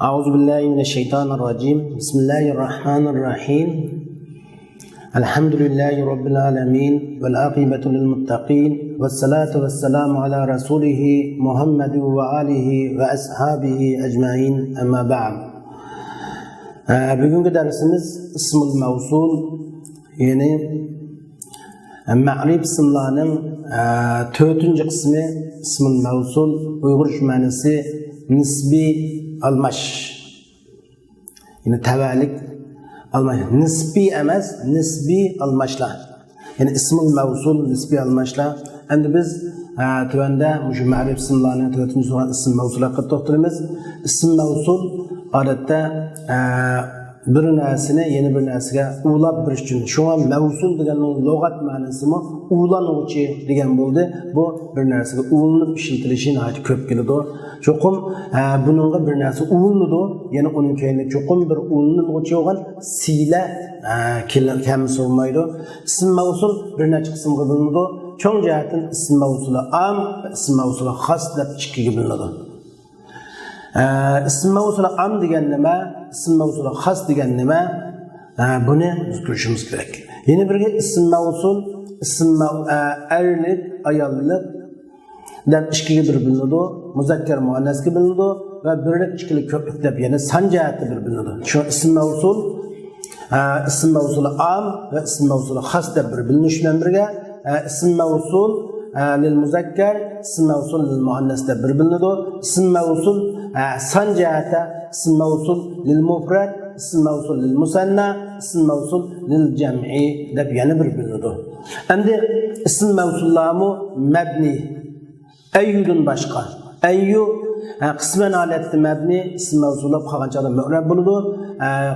أعوذ بالله من الشيطان الرجيم بسم الله الرحمن الرحيم الحمد لله رب العالمين والعاقبة للمتقين والصلاة والسلام على رسوله محمد وآله وأصحابه أجمعين أما بعد. Bugünkü dersimiz ismul mevsul, yani ma'rif isimlarının 4. kısmı ismul mevsul, Uyg'ur ma'nosi nisbi almash. Yani tavallik almash. Nisbi emas, nisbi almashlar. Yani ismul mevsul, nisbi almashlar. Endi biz tuvanda şu ma'rif isimlarning 4. so'rgan ism mevsulga to'xtalamiz. Ism mevsul odatda bir narsani yeni bir narsaga ulab birish uchun. Shunga mavsul deganning lug'at ma'nosimi ulanuvchi degan bo'ldi. Bu bir narsaga ulanib ishlatilishi nihoyat ko'p keladi. Cho'qim buningga bir narsa ulanadi, yana uning keyinda cho'qim bir ulanuvchi bo'lgan sila kam solmaydi. Ism mavsul bir necha qismga bo'linadi. Cho'ng jihatdan ism mavsuli am, ism mavsuli xos deb ikkiga bo'linadi. İsm mevsuli am degan nima, ism mevsuli xos degan nima? Buni tushunishimiz kerak. Yana birga ism mevsul, ism erlik, ayollik deb ikkiga bir bo'linadi. Muzakkar muannasga bo'linadi va birlik ikkilik ko'plik deb yana son jihati bir bo'linadi. Shu ism mevsul, ism mevsuli am va ism mevsuli xos deb bir bo'linish bilan birga ism mevsul lil muzakkar, ism mevsul lil muannas deb bir bo'linadi. Ism mevsul son jihati ism mevsul lil mufrad, ism mevsul lil musanna, ism mevsul lil jam'i deb yana bir bo'linadi. Endi ism mevsullarmi mabni, ayyudan boshqa. Ayyu qisman holatda mabni, ism mevsullar qolgancha mu'rab bo'ladi.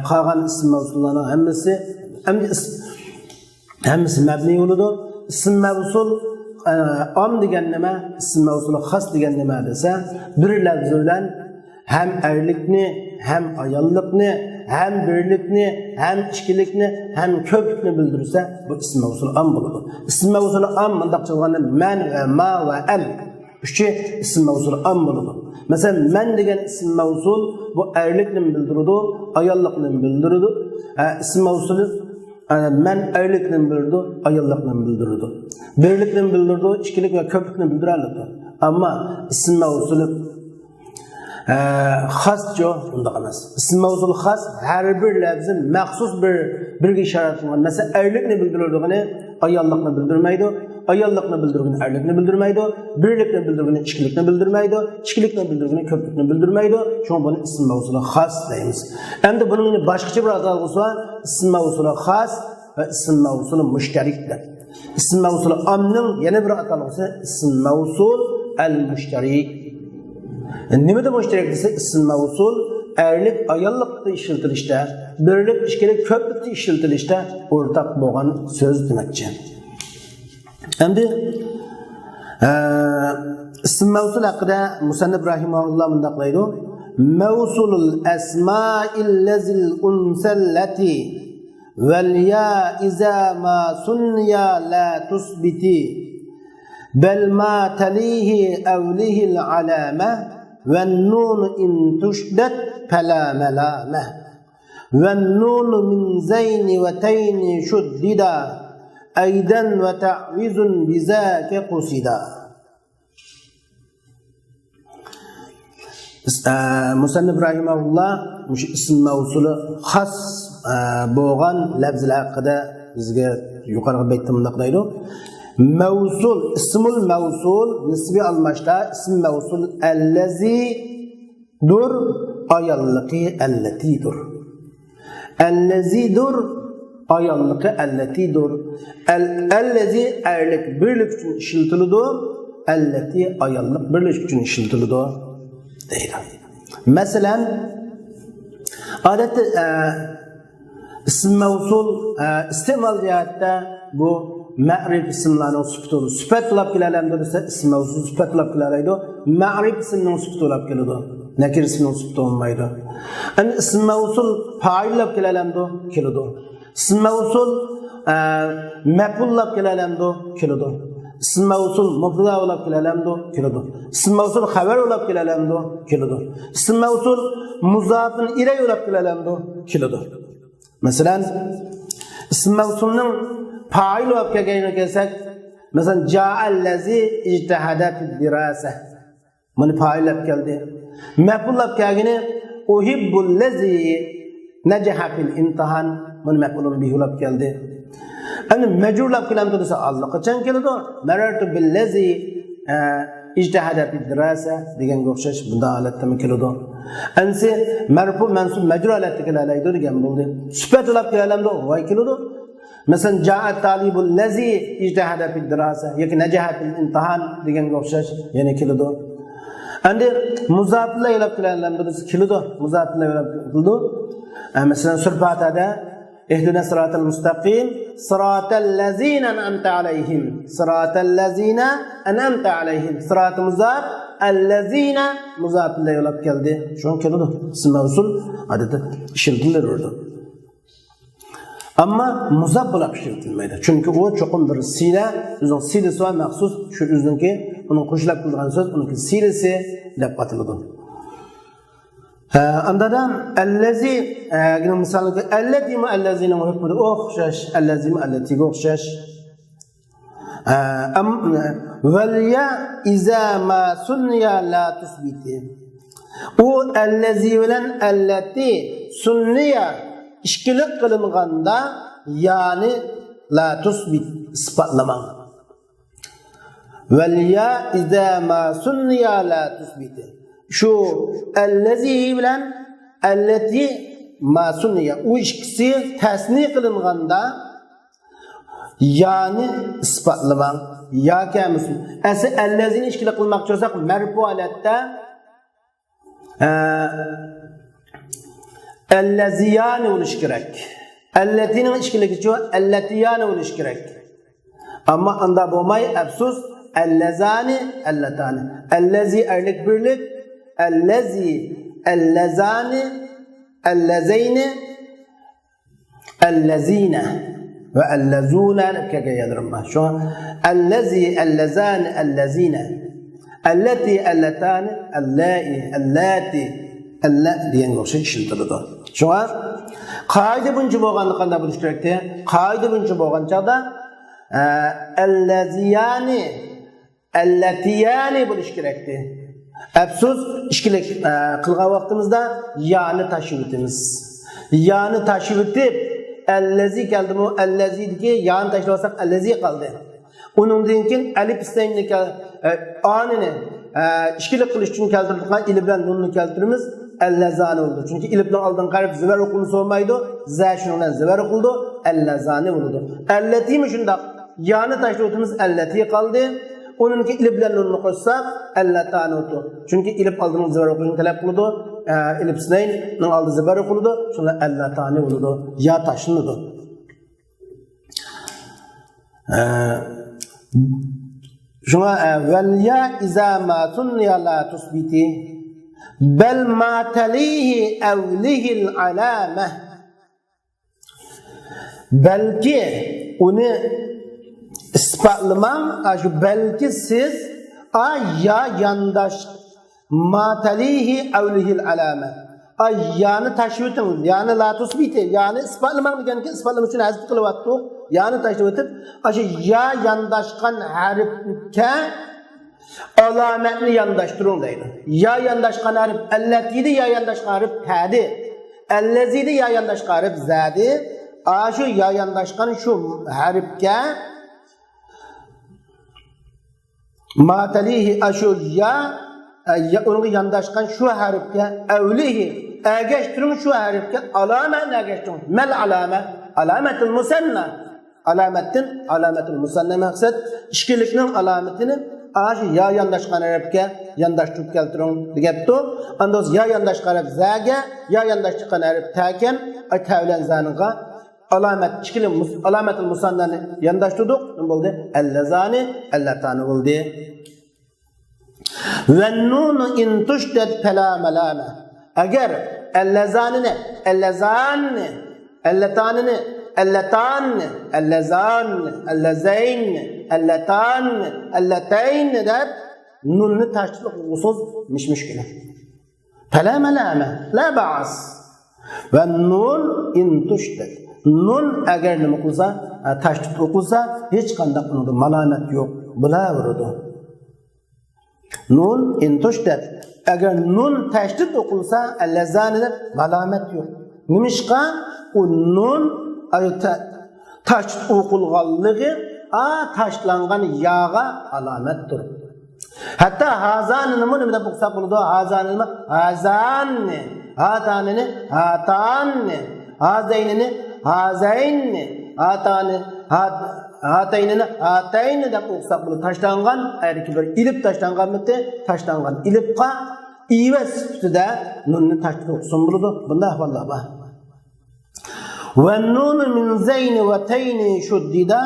Qolgan ism mevsullarning hammasi mabni bo'ladi. Ism mevsul am degan nima, ism mevsuli xos degan nima desa, bir lafz bilan hem erlikni, hem ayollikni, hem birlikni, hem ikkilikni, hem ko'plikni bildirsa, bu ism mevsuli am bo'ladi. Ism mevsuli am mundaq chilganda man va ma va al. Üçü ism mevsuli am bo'ladi. Masalan, man degan ism mevsul bu erlikni bildiradi, ayollikni bildiradi. Ism mevsuli man erlikni bildiradi, ayollikni bildiradi. Birlikni bildiradi, ikkilik va ko'plikni bildiradi. Ammo ism mevsuli xos jo unda emas. Ism mevsul xos har bir lafzin maxsus birga ishorat qilgan. Masalan, erlikni bildiradigan ayollikni bildirmaydi, ayollikni bildirgan erlikni bildirmaydi, birlikni bildirgan ikkilikni bildirmaydi, ikkilikni bildirgan ko'plikni bildirmaydi. Shunga buni ism mevsuli xos deymiz. Endi buning boshqacha bir atalg'usi bor, ism mevsuli xos va ism mevsuli mushtarik deb. Ism mevsuli amning yana bir atalg'usi ism mevsul al-mushtarik. Nimada mushtarak desa, ism mevsul erlik ayollikda ishlatilishda, birlik ikkilik ko'plikda ishlatilishda o'rtaq bo'lgan so'z demakchi. Endi ism mevsul haqida Musannif rahimahulloh bunday deydi: "Mevsulul asma'il lazil unsallati vel ya iza ma sunya la tusbiti bel ma talihi awlihil alama والنون إن تشدد فلا ملامة والنون من زين وتين شددا أيضا وتعويذ بذاك قصدا." Musannif rahimahullah ism mevsuli xos bo'lgan lafzlar haqida bizga yuqoriga aytdim deydi. Mevsul, ismul mevsul, nisbi almashda ism mevsul allazi dur, ayalliki allatidur. Allazi dur, ayalliki allatidur. Allazi erlik birlik için işiltilidi, allati ayallik birlik için işiltilidi deydi. Mesela adette ism mevsul istimal cihatta bu ma'rif isimlarning sifati olur. Sifat olib kelalamdi desa, ism mevsul sifat olib kelaydi. Ma'rif ismning sifati olib keladi. Nakir ismning sifati olmaydi. Endi ism mevsul fa'il olib kelalamdi, keladi. Ism mevsul maf'ul olib kelalamdi, keladi. İsm mevsul mubtada olab kelalamdu, keladi. İsm mevsul xabar olab kelalamdu, keladi. İsm mevsul muzafın ilay olab kelalamdu, keladi. Masalan, ism mevsulning fa'il olab kelganini kelsak, masalan ja'allazi ijtahada fid dirasa. Mana fa'il olab keldi. Maf'ul olab kelgani uhibbullazi najaha fil imtihan. Mana maf'ulun bihi olab keldi. Ani majrurlab kelamdi desa allaqachon keladi. Marartu billazi ijtihada fid dirasa deganga o'xshash bunda holatda keladi. Ansi marfu mansub majrur holatda kelalaydi degan bo'ldi. Sifat olab kelamdi, voy keladi. Masalan ja'a talibul lazi ijtihada fid dirasa yoki najaha fil imtihan deganga o'xshash yana keladi. Endi muzaflar olab kelamdi desa keladi. Muzaflar olab keladi. Masalan surfatada اهدنا الصراط المستقيم صراط الذين أنعمت عليهم صراط الذين أنعمت عليهم صراط مضاف الذين مضاف لا يلاب keldi. Şu an keldi. İsim mevsul adeta işletildiler orada. Ama muzaf bulab işletilmeydi. Çünkü o çokum bir sile, özün silesi var mahsus şu özünki onun qo'shilib qilgan so'z, uniki silesi deb atiladi. Andada allazi misalga allati ma allazina muhibbu o'xshash allazi ma allatiga o'xshash valya iza ma sunniya la tusbiti u allazi bilan allati sunniya ishkilik qilinganda ya'ni la tusbit isbotlamang valya iza ma sunniya la tusbiti şu allazi bilan allati masuniya u ikkisi tasniy qilinganda yani isbotlamang ya kamisin asl allazini ishkila qilmoqchi bo'lsak marfu holatda allaziyani bo'lish kerak allatining ishkiligicha allatiyani bo'lish kerak ammo unda bo'lmay afsus allazani allatani allazi erlik birlik allazi allazani allazayni allazina ve allazuna kegayadırım ben. Şu an allazi allazani allazina allati allatani allai allati alla diyen yoxshi ishiltiriladi. Şu an qoida buncha bo'lganini qanday bilish kerakdi? Qoida buncha bo'lgan chaqda allaziyani allatiyani bilish kerakdi. Afsus ishkilik qilgan vaqtimizda yani tashib etamiz. Yani tashib etib allazi keldimi allazidagi yani tashlab olsak allazi qoldi. Uningdan keyin alif istaymni anini ishkilik qilish uchun keltirilgan ilib bilan nunni keltiramiz allazani bo'ldi. Chunki ilibdan oldin qarib zibar o'qilsa olmaydi. Za shundan zibar o'qildi allazani bo'ldi. Allatimi shundaq yani tashlab o'tamiz allati qoldi. Onunki ilib bilan nunni qo'shsak allatani o'tdi. Chunki ilib oldin zibar o'qishni talab qildi. Ilib snaynning oldi zibar o'qildi. Shunda allatani bo'ldi. Ya tashlandi. Şuna velya iza ma sunniya la tusbiti bel ma talihi evlihil alame belki onu ispatlamam şu belki siz ya yandaş ma talihi evlihil alame yani taşvitin yani la tusbiti yani ispatlamam degan ki ispatlamak için hazır kılıvattık yani taşvit etip aşı ya yandaşkan harfke alametini yandaştırın deydi. Ya yandaşkan harf elletiydi ya yandaşkan harf t'di. Elleziydi ya yandaşkan harf z'di. Aşı ya yandaşkan şu harfke matalihi aşı ya onun yandaşkan şu harfke evlihi egeştirin şu harfke alamet egeştirin. Mel alamet alametul musanna alametul musanna maksat işkilikning alametini aşı ya yandaşkan harfke yandaştırıp keltirin degapti. Andos ya yandaşkan harf z'ga ya yandaşkan harf ta'ken tavlan zaniga alamet işkilik alametul musannani yandaştırdık. Ne bo'ldi? Allazani allatani bo'ldi. Ve nun in tushdad fala malama. Agar allazanini allatanini Ellatan, ellezan, ellezeyn, elletan, elleteyn deb nunni tashdid o'qisiz mishmishkina. Fala malama, la ba'as. Ve nun in tushdad. Nun agar nima qilsa, tashdid o'qilsa, hech qanday qiladi, malomat yo'q, bilaveradi. Nun in tushdad. Agar nun tashdid o'qilsa, allazanida malomat yo'q. Nimishqa u nun tashdid o'qilganligi tashlangan yaga alomatdir. Hatta hazan nima deb o'qisa bo'ladi? Hazan nima? Hazanni, hatanini, hatanni, hazaynini, hazaynni, hatani, hataynini, hataynni deb o'qisa bo'ladi. Tashlangan, ayki bir ilib tashlangan bitti, tashlangan ilibqa ivas sifatida nunni tashdid o'qisin bo'ladi. Bunday ahvollar bor. Ve nun min zayni ve tayni shuddida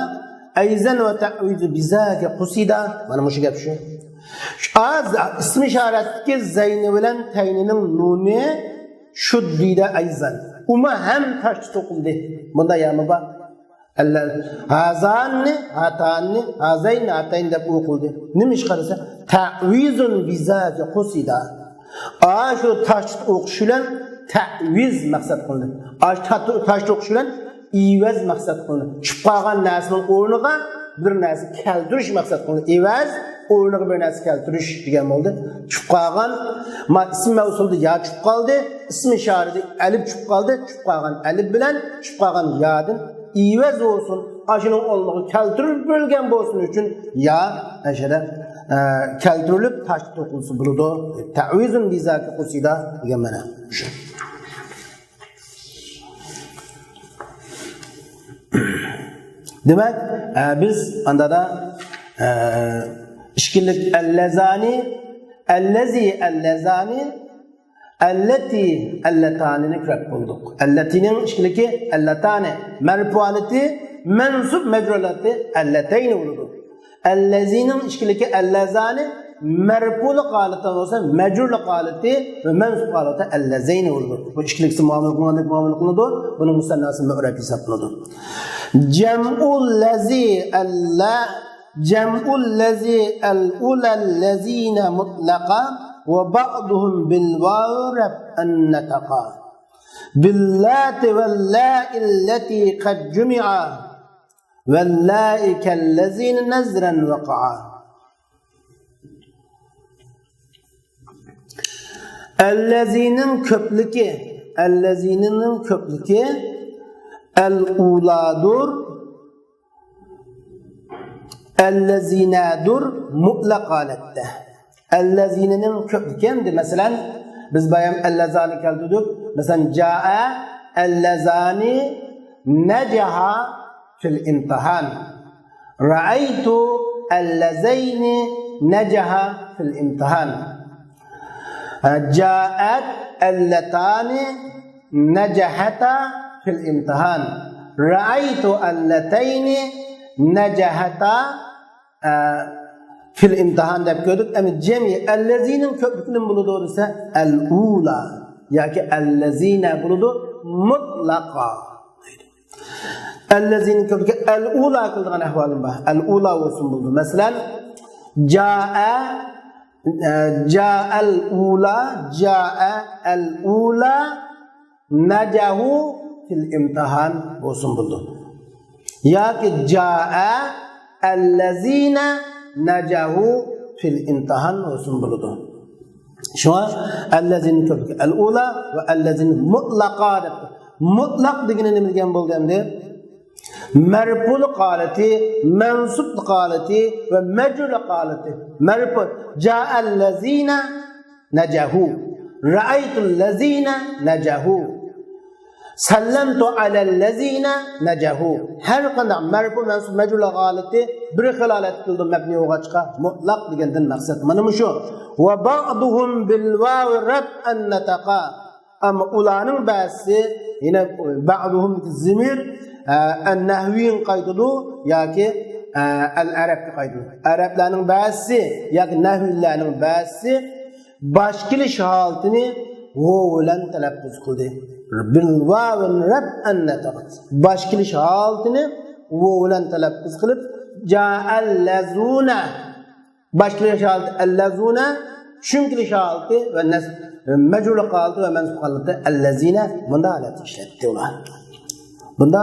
ayzan ve ta'vizu bizaki qusida. Mana bu gap shu. Az ismi işaretki zayni bilen tayninin nuni shuddida ayzan. Uma hem tashdid o'qildi. Bunda yami bor. Hazanni, hatanni, hazayn, hatayn deb o'qildi. Nima ish qarasa? Ta'vizun bizaki qusida. Shu tashdid o'qish bilan ta'viz maqsad qildi. Tashdid o'qish bilan ivaz maqsad qildi. Tushib qolgan narsaning o'rniga bir narsa keltirish maqsad qildi. Ivaz o'rniga bir narsa keltirish degan bo'ldi. Tushib qolgan ism mavsulda ya tushib qoldi, ism ishorida alif tushib qoldi. Tushib qolgan alif bilan tushib qolgan ya'dan ivaz olsun, aşının olmağı keltirilip bölgen bolsun üçün ya aşada keltirilip tashdid o'qilsa bo'ladi. Ta'vizun bizaki qusida degan mana shu. Demek biz andada işkillik ellezani, ellezi ellezani, elleti elletanini kırıp bulduk. Elletinin işkiliki elletani, merfualeti, mensup mecrulati elleteyni buldu. Ellezinin işkiliki ellezani, merfulu kaliten olsa mecrul kaliti ve mensup kaliti ellezeyni buldu. Bu işkiliksi muamele kılınadı, bunun musannası mü'ref hesaplandı. Cem'ul lezi el-ulellezine mutlaka ve ba'duhum bil-vav rab'an nataqa. Billati vel-la'illeti kad cumi'a vel-la'i kellezine nezren vaka'a. Ellezinin köplüki el-uladur, ellezinadur mutlak halette. Ellezinenin köklükendi. Mesela biz bayam ellezani keltüdük. Mesela ca'a ellezani necaha fil imtihan. Ra'aytu ellezeyni necaha fil imtihan. Ca'at elletani necahata fil imtihan. Ra'aytu elleteyni necahata fil imtihan deb gördük. Ama cemi ellezinin köklükünün bunu doğrusu el-ula. Yani ellezine buludu mutlaka. Ellezinin köklükü el-ula kıldığın ahvalın var. El-ula olsun buldu. Mesela ca'el-ula necahu fil imtihan olsun buldu. Yani ca'ellezine necahu fil imtihan olsun buludu. Şu an ellezinin köklükü el-ula ve ellezinin mutlaka depti. Mutlak degini ne bilgen bo'lganda merful qalati, mensup qalati ve mecrul qalati. Merful ca'ellezine necahu, ra'aytu'llezine necahu, sallamtu alellezine necahu. Her qanday merful mensup mecrul qalati bir xil holat qildi mabni o'g'achqa mutlaq degandan maqsad mana shu. Ve ba'duhum bil vav rab'an nataqa. Ama ularning ba'zi yine ba'duhum zimir en-nahviyin qaydılı yoki el-arab qaydılı. Arablarning ba'zi yoki nahviylarning ba'zi boshqilish holatini vo bilan talaffuz qildi. Bil-vavin rab'an taqat. Başkiliş haltini vav bilan talaffuz qilib ja'allazuna. Başkiliş halti allazuna, shunkilik halti va majrur halti va mansub halti allazina bunda holat ishlatdi ular. Bunda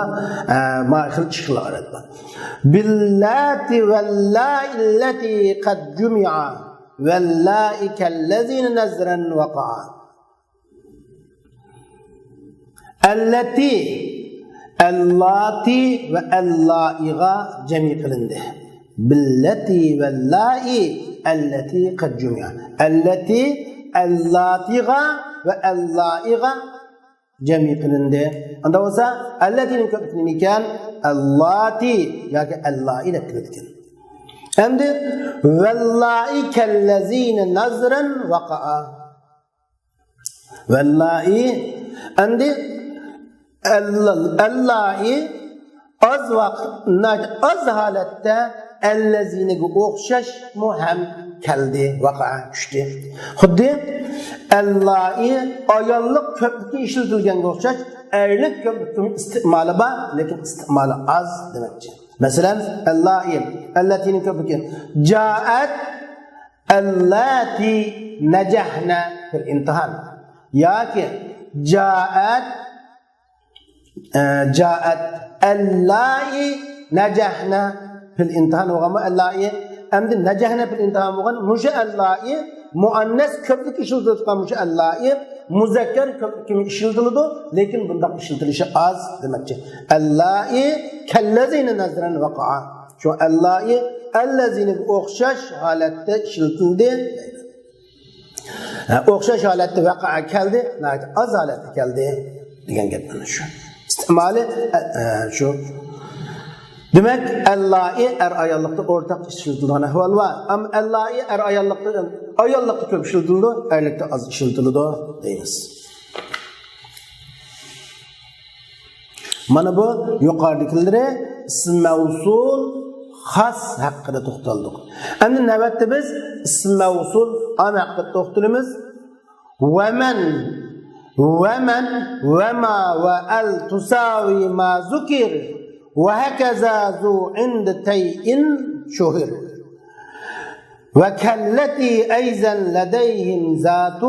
ma'xil chiqlar etdi. Billati vallahi allati qad jumi'a vallahi kallazina nazran waqa'a. Allati allati ve allaiga cemi kılındı. Billati vallahi allati qad jumi'a. Allati allatiga ve allaiga cemi kılındı. Anda olsa allati'nin kökünü iken allati yani allai ile kılındı. Hem de vallahi kellezine nazran vaqa'a. Vallahi andi Allahi az vaqt az holatda allaziniga o'xshash muham keldi vaqa tushdi. Xuddi Allahi ayollik ko'plikka ishlatilganga o'xshash erlik ko'plikning istimoli bor, lekin istimoli az demakchi. Masalan, Allahi allatining ko'pligi ja'at allati najahna fil imtihan yoki ja'at allai najahna fil imtihan وغما allai amdi najahna fil imtihan وغن musha allai muannas ko'plik ishiltirilgan musha allai muzakkar ko'plik ishiltirildi lekin bunda ishiltilishi az demakchi. Allai kallazina nazran waqa'a. Shu allai allazina o'xshash holatda ishiltildi. O'xshash holatda waqa'a keldi, az holatda keldi degan gap mana shu. İstimali şu. Demek Allahi ayollikda o'rtaq ishiltilgan ahvol var. Am Allahi ayollikda ko'p ishiltildi, erlikda az ishiltildi deymiz. Mana bu yuqoridagilari ism mavsul xos haqida to'xtaldik. Endi navbatda biz ism mavsul am haqida to'xtalamiz. ومن وما وال تساوي ما ذكر وهكذا ذو عند تيء شهر وكالتي أيضا لديهم ذات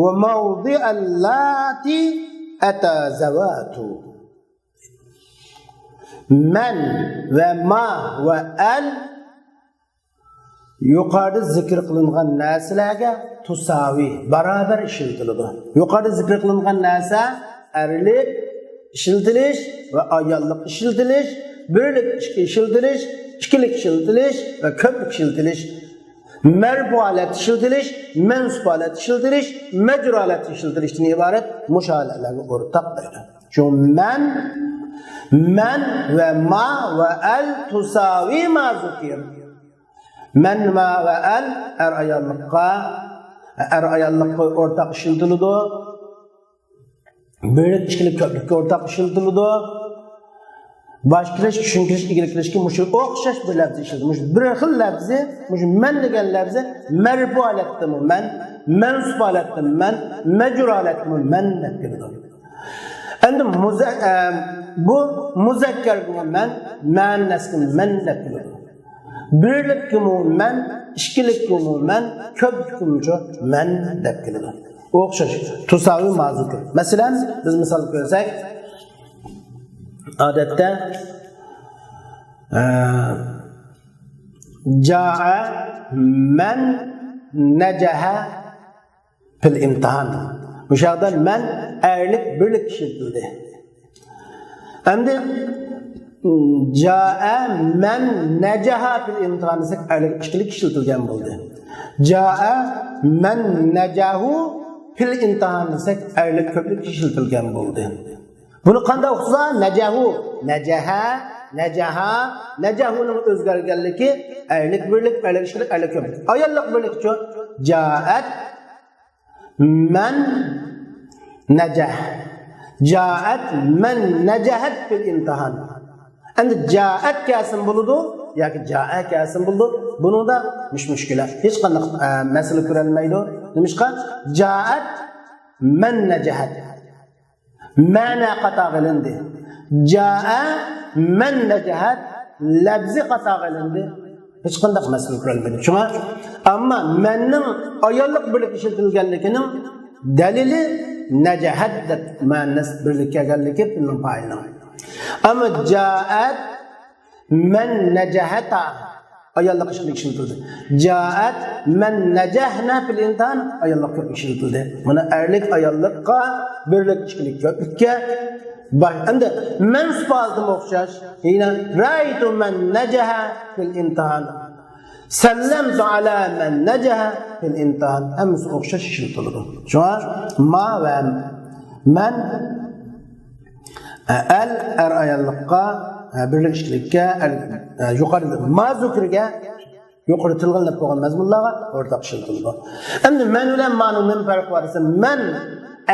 وموضع اللاتي أتى زوات. من وما وال yuqorida zikr qilingan narsalarga tusavi barobar ishiltiladi. Yuqorida zikr qilingan narsa erlik ishiltilish va ayollik ishiltilish, birlik ishiltilish, ikkilik ishiltilish va ko'plik ishiltilish, marfu holat ishiltilish, mansub holat ishiltilish, majrur holat ishiltilishdan iborat musholarlarga o'rtaq deydi. Shu man va ma va al tusavi ma zikr. Men ma ve el ayallıkka ortak işiltildi. Birlik işkilik köplikka ortak işiltildi. Başkiliş, düşünkiliş, igilikilişki muşu o'xshash bir lafzi işiltildi. Bir xil lafzi, muşu men degan lafzi merfu holatdimi men, mansub holatdimi men, majrur holatdimi men deb keladi. Endi bu muzakkar men, muannaski men deb keladi. Birlik men, ikkilik men, ko'plik men deb keladi. O'xshash tusavi ma'zukir. Masalan, biz misol ko'rsak, odatda jaa man najaha fil imtihan. Bu yerda men erlik birlik ishiltildi. Endi jaa man najaha fil imtihan desak erlik ikkilik ishiltilgan bo'ldi. Jaa man najahu fil imtihan desak erlik ko'plik ishiltilgan bo'ldi. Bunu qanday o'qisa najahu, najahuning o'zgarganligi erlik birlik, erlik ishlik, erlik ko'plik. Ayollik birlik uchun jaat man najah. Jaat man najahat fil imtihan. Endi jaat kelsin bo'ladi yoki jaa kelsin bo'ladi. Buningda mushkula. Hech qanday masala ko'rilmaydi. Nimishqa? Jaat man najahat. ma'na qata qilindi. Jaa man najahat labzi qata qilindi. Hech qanday masala ko'rilmadi. Shunga ammo manning ayollik birlik ishlatilganligining dalili najahat deb ma'nas birlik kelganligi bilan fa'ilning. Ammo jaat man najahata ayollik ishlatildi. Jaat man najahna fil insan ayollik ishlatildi. Mana erlik ayollikqa birlik ishlikka endi men sifatida o'xshash. Yine ra'aytu man najaha fil imtihan. Sallamtu ala man najaha fil imtihan. Hemsi o'xshash ishiltiladi. Shunga ma va man al ayollikqa birlik ishlikka yuqori ma zikriga yuqori tilg'anlab qo'ygan mazmunlarga o'rtaq ishiltiladi. Endi man bilan ma'ning nima farqi bor desa, man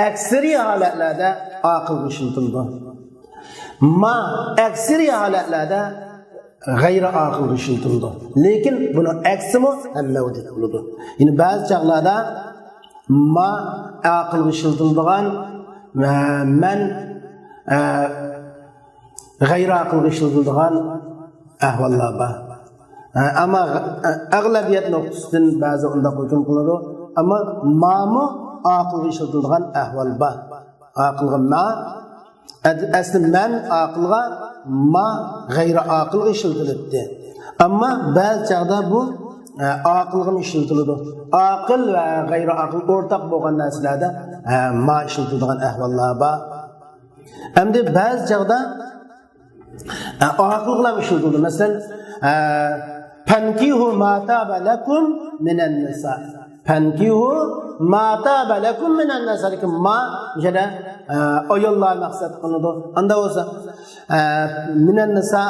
aksariy holatlarda aql ishiltiladi. Ma aksariy holatlarda g'ayri aql ishiltiladi. Lekin buni aksimi ham mavjud bo'ladi. Ya'ni ba'zi chaqlarda ma aql ishiltiladigan man g'ayri aql ishiltiladigan ahvollar bor. Ama ag'labiyat nuqtasidan ba'zi unda hukm qiladi. Ama ma'mu aql ishiltiladigan ahvol bor. Aqlga ma asli man aqlga ma g'ayri aql ishiltiladi. Ammo ba'zi chaqda bu aqlga ishiltiladi. Aql va g'ayri aql o'rtaq bo'lgan narsalarda ma ishiltiladigan ahvollar bor. Endi ba'zi chaqda aql bilan ishiltiladi. Masalan, fankihu ma taba lakum minan nisa. Fankihu ma taba lakum minan nisa. Lekin ma jada ayollar maqsad qiladi. Anda bo'lsa minan nisa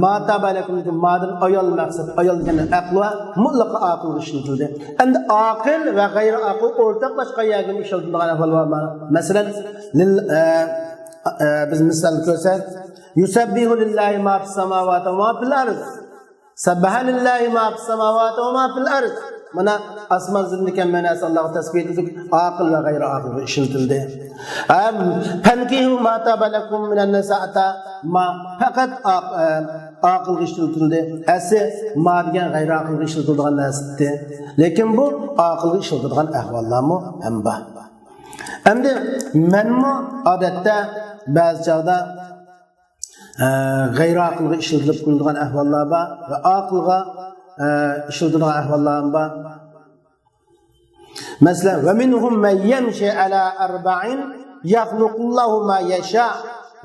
ma taba lakum madan ayol maqsad. Ayol degan aql mutlaq aql ishiltildi. Endi aql va g'ayri aql o'rtaq boshqa yerga ishiltilgan ahvol bor. Masalan, biz misol ko'rsak, yusabbihu lillahi ma fis samawati va ma fil ard. Sabbaha lillahi ma fis samawati va ma fil ard. Mana asman zindikan manasi Alloh tasbih etdik, aql va g'ayri aql ishiltildi. Fankihu ma tabalakum minan nisa'ata ma faqat aql ishiltildi. Asi ma degan g'ayri aql ishiltilgan narsa. Lekin bu aql ishiltilgan ahvollarmi ham bor. Endi menmi odatda ba'zi chog'da g'ayri aqlga ishiltilib qo'yilgan ahvollar bor va aqlga ishiltilgan ahvollar bor. Masalan, va minhum man yamshi ala arba'in yakhluqullahu ma yasha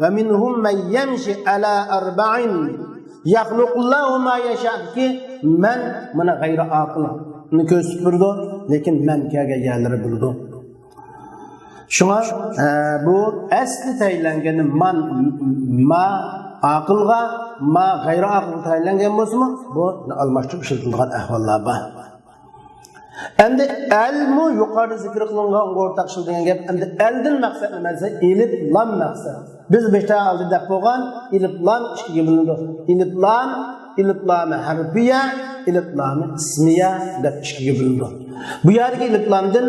va minhum man yamshi ala arba'in yakhluqullahu ma yasha ki man mana g'ayri aqlni ko'rsatib turdi, lekin man kelgan yerlari bo'ldi. Şuna bu asli tayinlangan man ma aqlga ma g'ayri aqlga tayinlangan bo'lsa-mu, bu almashtirib ishlatilgan ahvollar bor. Endi ilmu yuqori zikr qilingan o'rtaq ishilgan gap. Endi eldan maqsad nima desa, ilib lam maqsad. Biz beshta oldida bo'lgan ilib lam ikkiga bo'linadi. Ilib lam harfiya, ilib lam ismiya deb ikkiga bo'linadi. Bu yerga ilib lamdan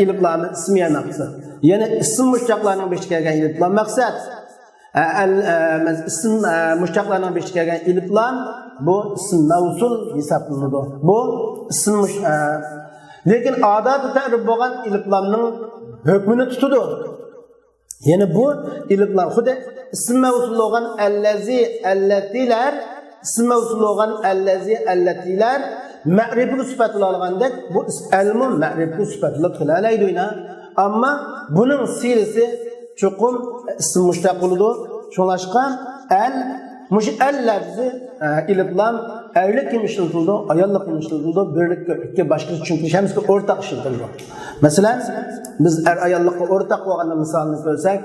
ilib lam ismiya maqsad. Yani isim müştaklarının beşik kelgan iliplam maqsad. Isim müştaklarının beşik kelgan iliplam bu isim mavsul hisoblanadi. Bu isim lekin odatda ta'rif bo'lgan iliplamning hukmini tutadi. Yani bu iliplam xuddi isim mavsul bo'lgan allazi allatilar, isim mavsul bo'lgan allazi allatilar ma'rifi sifatlar olgandek bu ilmu ma'rifi sifatlar qilalaydi. Ama bunun sirisi çokum isim müştak oludu. Şolaşka muş lafzı iliplam erlik kim işletildi, ayollik kim işletildi, birlik iki başka çünkü hemsi ortak işletildi. Mesela biz ayollikka ortak bo'lgan misolni ko'rsak,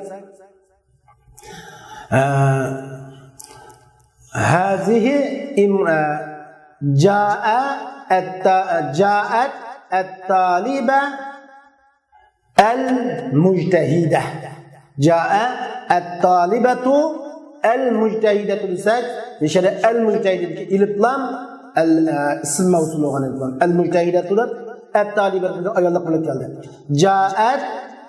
hazihi ja'at at-taliba el-mujtehide. Ca'a et-talibatu el-mujtehidatu desak, şöyle el-mujtehideki iliplam isim mevsul olan iliplam. El-mujtehidatu et-talibatu ayollik bilan keldi. Ca'at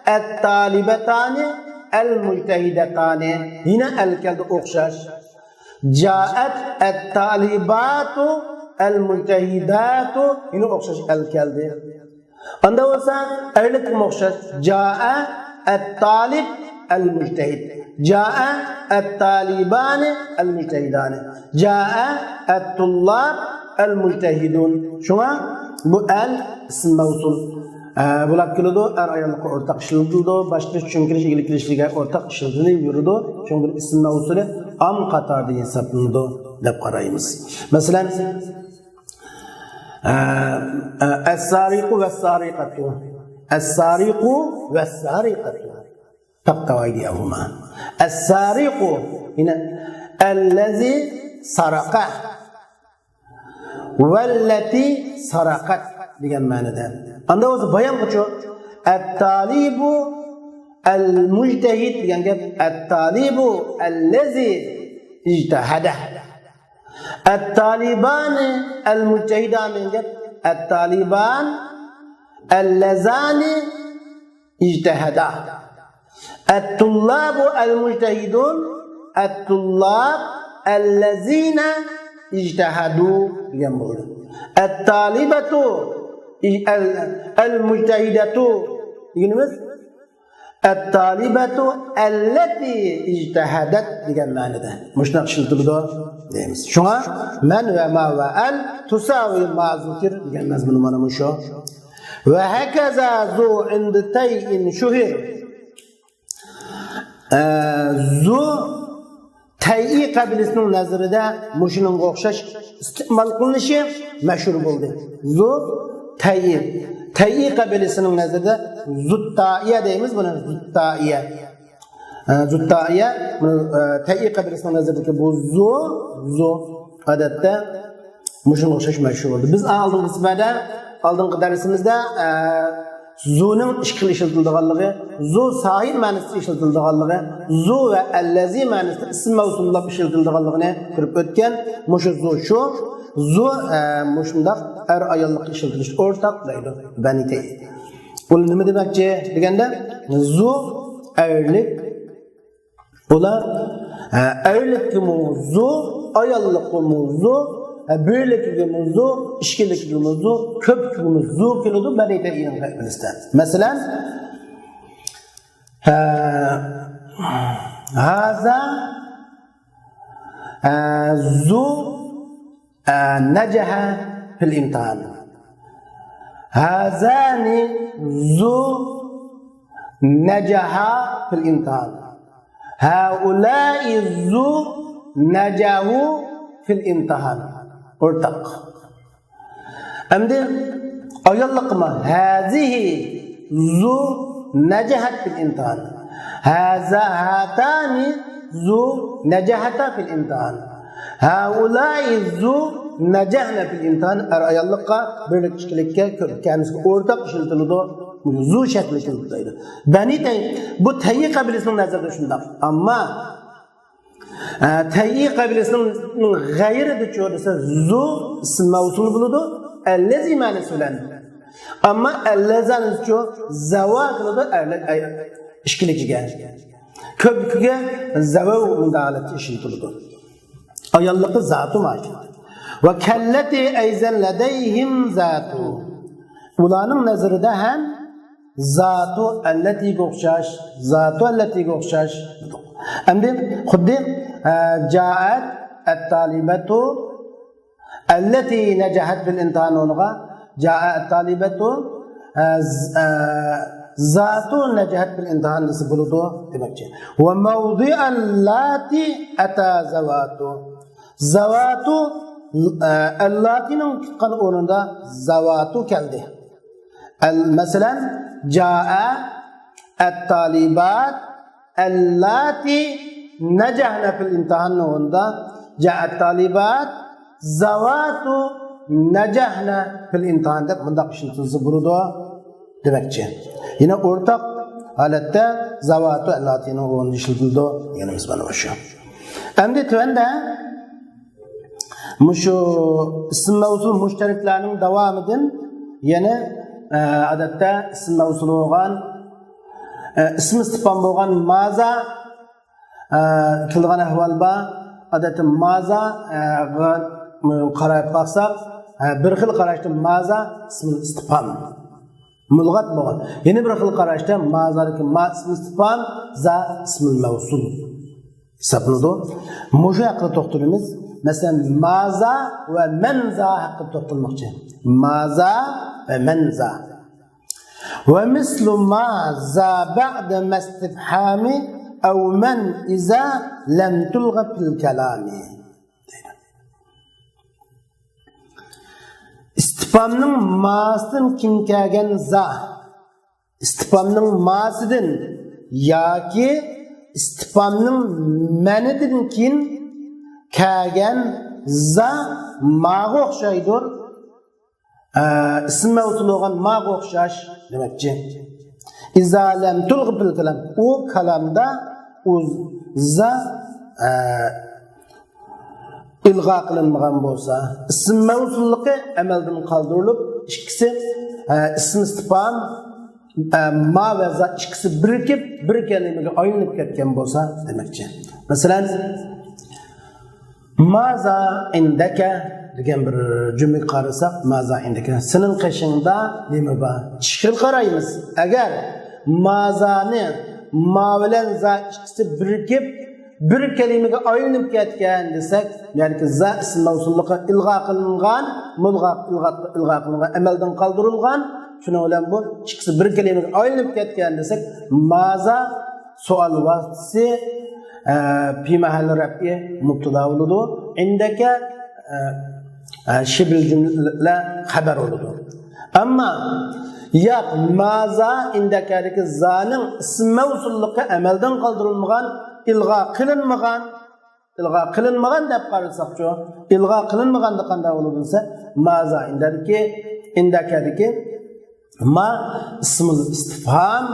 et-talibetani el-müctehidetani. Yine el geldi okşaş. Caet et-talibatu el-müctehidatu. Yine okşaş el geldi. Anda olsa erlik mi okşaş? Cae et-talib el-müctehid. Cae et-talibani el-müctehidani. Cae et-tullab el-müctehidun. Şuna bu el isim mevsul. Bular keladi, er ayolga o'rtaq ishiltildi, boshqa tushuntirish ilgilishligiga o'rtaq ishiltilib yurdi. Chunki ism mavsuli am qatorida hisoblanadi deb qaraymiz. Masalan, as-sariqu was-sariqatu. As-sariqu was-sariqatu. Taqta aydiyahuma. As-sariqu hina allazi saraqa wallati saraqat degan ma'noda. Anda o'zi bayon qilchu at-talibu al-mujtahid degan gap at-talibu allazi ijtahada. At-taliban al-mujtahidan degan gap at-taliban allazani ijtahada. At-tullabu al-mujtahidun at-tullab allazina ijtahadu degan bo'ladi. At-talibatu el-müctehidatu deganimiz at-talibatu allati ijtahadat degan ma'noda. Mushunaq ishiltirdi deymiz. Shunga man va ma va al tusawi ma zikr degan mazmun mana shu. Va hakaza zu ind tay'in shuhir. Zu tay'i qabilasining nazarida mushuning o'xshash istiqmol qilinishi mashhur bo'ldi. Zu Tayyi kabilesinin nazarında Zuttaiye deyimiz buna Zuttaiye. Zuttaiye Tayyi kabilesinin nazarındaki bu zu adette muşun okşaş meşhur oldu. Biz aldığımız dersimizde zu'nun işkil işletildiği, zu sahih manası işletildiği, zu ve ellezi manası isim mevsulunda işletildiğini görüp ötken muşu zu şu. Zu muşunda er ayollik işletiliş ortak deydi bani tey. Ul nima demakchi deganda zu erlik ular erlik mavzu ayollik mavzu birlik mavzu ishkilik mavzu ko'p mavzu keladi bani teyning qaybilsida. Masalan haza zu نجح في الامتحان هذان ذو نجح في الامتحان هؤلاء ذو نجحوا في الامتحان ارتق أمدي أيلق ما هذه ذو نجحت في الامتحان هاتان ذو نجحتا في الامتحان هؤلاء ذو نجحنا في الامتحان ayollikqa birlik ishkilikka ko'rkanimizga o'rtaq ishiltiladi zu shakli ishiltiladi. Bani Tay bu Tayyi qabilasining nazarida shundoq. Ammo Tayyi qabilasining g'ayrida cho'risa zu ism mavsul bo'ladi, allazi ma'nosi bilan. Ammo allazan cho zavat bo'ladi ishkilikiga. Ko'pkiga zavat undalat ishiltiladi. Ayollikqa zatu ma'lum. Ve kelleti eyzen ledeyhim zatu. Ulanın nazarında hem zatu elletiga o'xshash, zatu elletiga o'xshash. Endi xuddi jaat at-talibatu allati najahat bil imtihan o'rniga jaat at-talibatu zatu najahat bil imtihan desa bo'ladi demakchi. Ve mawdi'an lati ata zawatu. Zawatu Allahi'nin tutkan onunda zavatu geldi. Mesela Ca'a et-talibat allati necahna fil imtihan onunda Ca'a et-talibat zavatu necahna fil imtihan deb bunda işiltisi burada demekçi. Yine ortak halette zavatu allati'nin onunda işiltildi. Yani biz bana başlıyor. Endi tüvende Muşu isim mevsul müşteriklerinin devamıdın yine adette isim mevsulu olan ismi istifhom bo'lgan maza qilgan ahvolda odatda maza qarab qolsak bir xil qarashda maza ismi istifhom mulg'at bo'lgan. Yana bir xil qarashda mazadagi ma ismi istifhom za ismul mavsul hisoblanadi. Mushu haqida to'xtalamiz. Masalan, maza va manza haqida to'xtalmoqchi. Maza va manza. Wa mislu maza ba'da mastifhami aw man iza lam tulgha fil kalami. İstifhamning ma'sidan kim kelgan za. İstifhamning ma'sidan yoki istifhamning manidan kin kelgan za ma'ga o'xshaydir. Ism mavsul bo'lgan ma'ga o'xshash demakchi. İza lam tulgha fil kalam. U kalamda u za ilg'a qilinmagan bo'lsa, ism mavsulligi amaldan qoldirilib, ikkisi ism istifhom ma va za ikkisi birikib, bir kalimaga aylanib ketgan bo'lsa demakchi. Masalan, maza indaka degan bir jumla qarasak, maza indaka sening qishingda nima bor? Chiqil qaraymiz. Agar mazani ma bilan za ikkisi birikib bir kalimaga aylanib ketgan desak, ya'ni za ism mavsulligi ilg'a qilingan, mulg'a ilg'a qilingan, amaldan qoldirilgan, shuna bilan bu ikkisi bir kalimaga aylanib ketgan desak, maza savol vaqtisi fi mahalli raf'i mubtada bo'ladi. Indaka shibl jumla xabar bo'ladi. Ammo ya maza indakadagi zaning ism mavsulligi amaldan qoldirilmagan, ilg'a qilinmagan deb qarasak-chu, ilg'a qilinmaganda qanday bo'ladi desa, maza indakadagi ma ismul istifhom,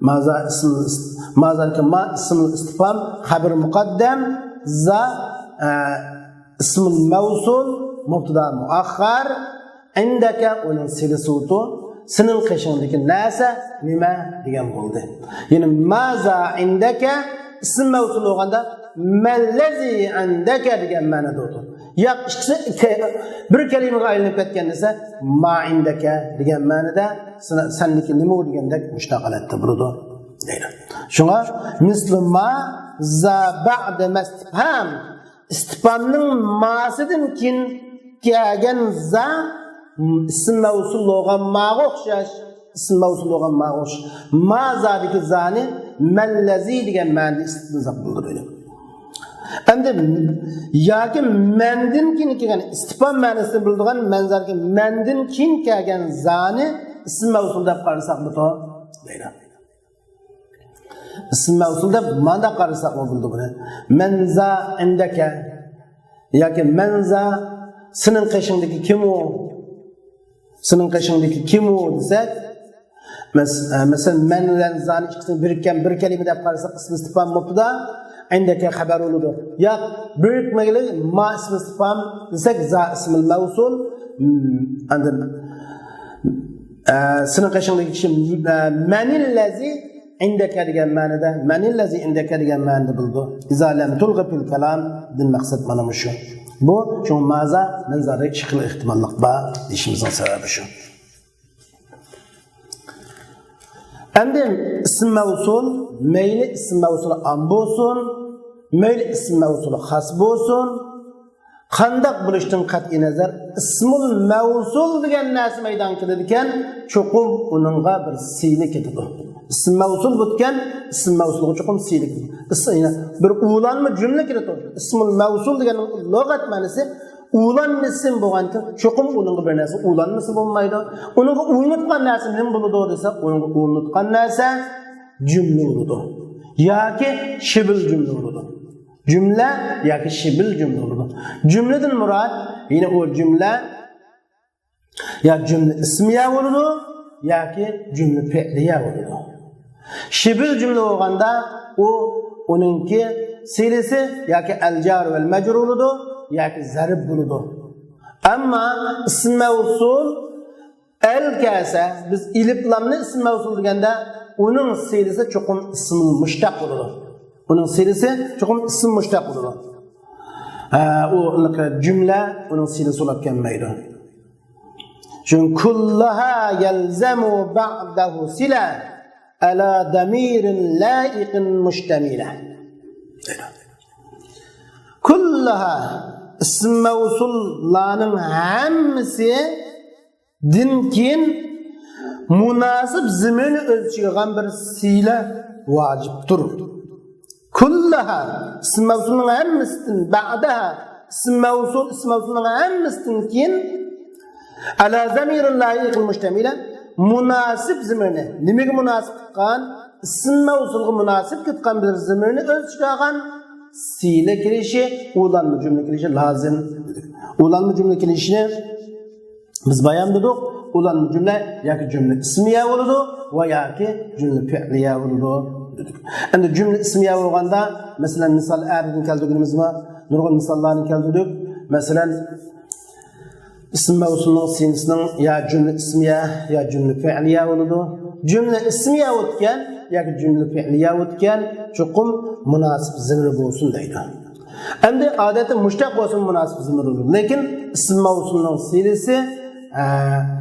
maza ismul istifhom xabar muqaddam, za ismul mavsul mubtada muakhkhar, indaka uning silasutu sening qishingdagi narsa nima degan bo'ldi. Ya'ni maza indaka ism mavsul bo'lganda mallazi indaka degan ma'noda o'tadi. Ya ikkisi bir kalimaga aylanib ketgan desa, ma indaka degan ma'noda senniki nima degandek mushtaqalatda bo'ladi deydi. Shunga mislu ma za ba'da mastifham istifhamning ma'sidan keyin kelgan za ism mavsul bo'lgan ma'ga o'xshash, ism mavsul bo'lgan ma'ga o'xshash. Ma zadiki zani mallazi degan ma'noda istinzoq bildiradi. Endi yoki mandin keyin kelgan istifhom ma'nosini bildirgan manzarga mandin keyin kelgan zani ism mavsul deb qarasak bu deydi. Ism mavsul deb manda qarasak bo'ldi buni. Manza indaka yoki manza sening qishingdagi kim u? Sening qishingdagi kim u desak, masalan man bilan zani ikkisini birikkan bir kalima deb qarasak ism istifhom mubtada, indaka xabar bo'ladi. Ya birikmagali ma ism istifhom desak za ismul mavsul, endi sening qishingdagi kishi manillazi indaka degan ma'noda, manillazi indaka degan ma'noda bo'ldi. Iza lam tulgha fil kalam din maqsad mana shu. Bu shu maza manzara shakl ehtimollik bor deyishimizning sababi shu. Endi ism mavsul, mayli ism mavsul am bo'lsin, mayli ism mavsul xas bo'lsin, qandaq bo'lishdan qat'iy nazar ismul mavsul degan narsa maydon keladi ekan, cho'qim uningga bir siylik ketadi. Ism mavsul bo'lgan, ism mavsulga cho'qim siylik. Bir ulanma jumla kiradi. Ismul mavsul degan lug'at ma'nosi ulanmasın bo'lgandan cho'qim uningga bir narsa ulanmasa bo'lmaydi. Uningga ulangan narsa nima bo'ladi desa, uningga ulangan narsa jumla bo'ladi yoki shibl jumla bo'ladi. Jumla yoki shibl jumla bo'ladi. Jumladan murod yine o jumla ya jumla ismiya bo'ladi yoki jumla fe'liya bo'ladi. Shibl jumla bo'lganda u uningki silasi yoki al-jar val majrur bo'ladi yoki zarb bo'ladi. Ammo ism mavsul el kelsa, biz ilib lamni ism mavsul deganda onun silisi çokum ism müştak olur. Onun silisi çokum ism müştak olur. O cümle onun silisi olab kelmaydi. Çünkü kullaha yelzemu ba'dahu sila ala damirin laikin müştemile. Kullaha ism mevsullarının hemmisi dinkin münasip zimini ölçügen bir sile vaciptir. Kullaha ism mevsulunun hemmisitin ba'daha ism mevsulunun hemmisitin kin ala zamirin laikin müştemile münasip zimini nimek münasip tutkan ism mevsulga münasip tutkan bir zimini ölçügen sile kirişi ulanma cümle kirişi lazım dedik. Ulanma cümle kirişini biz bayan dedik. Ulanma cümle ya ki cümle ismiye oldu ve ya ki cümle fi'liye oldu dedik. Endi cümle ismiye olganda mesela misal erkin keldirdiğimiz mi? Nurgun misallarını keldirdik. Mesela ism mevsulunun sinisinin ya cümle ismiye ya cümle fi'liye oldu. Cümle ismiye o'tgan yoki cümle fi'liye o'tgan chuqum munosib zimri bo'lsin deydi. Endi odatda mushtaq bo'lsin munosib zimri olur. Lekin ism mavsulining silisi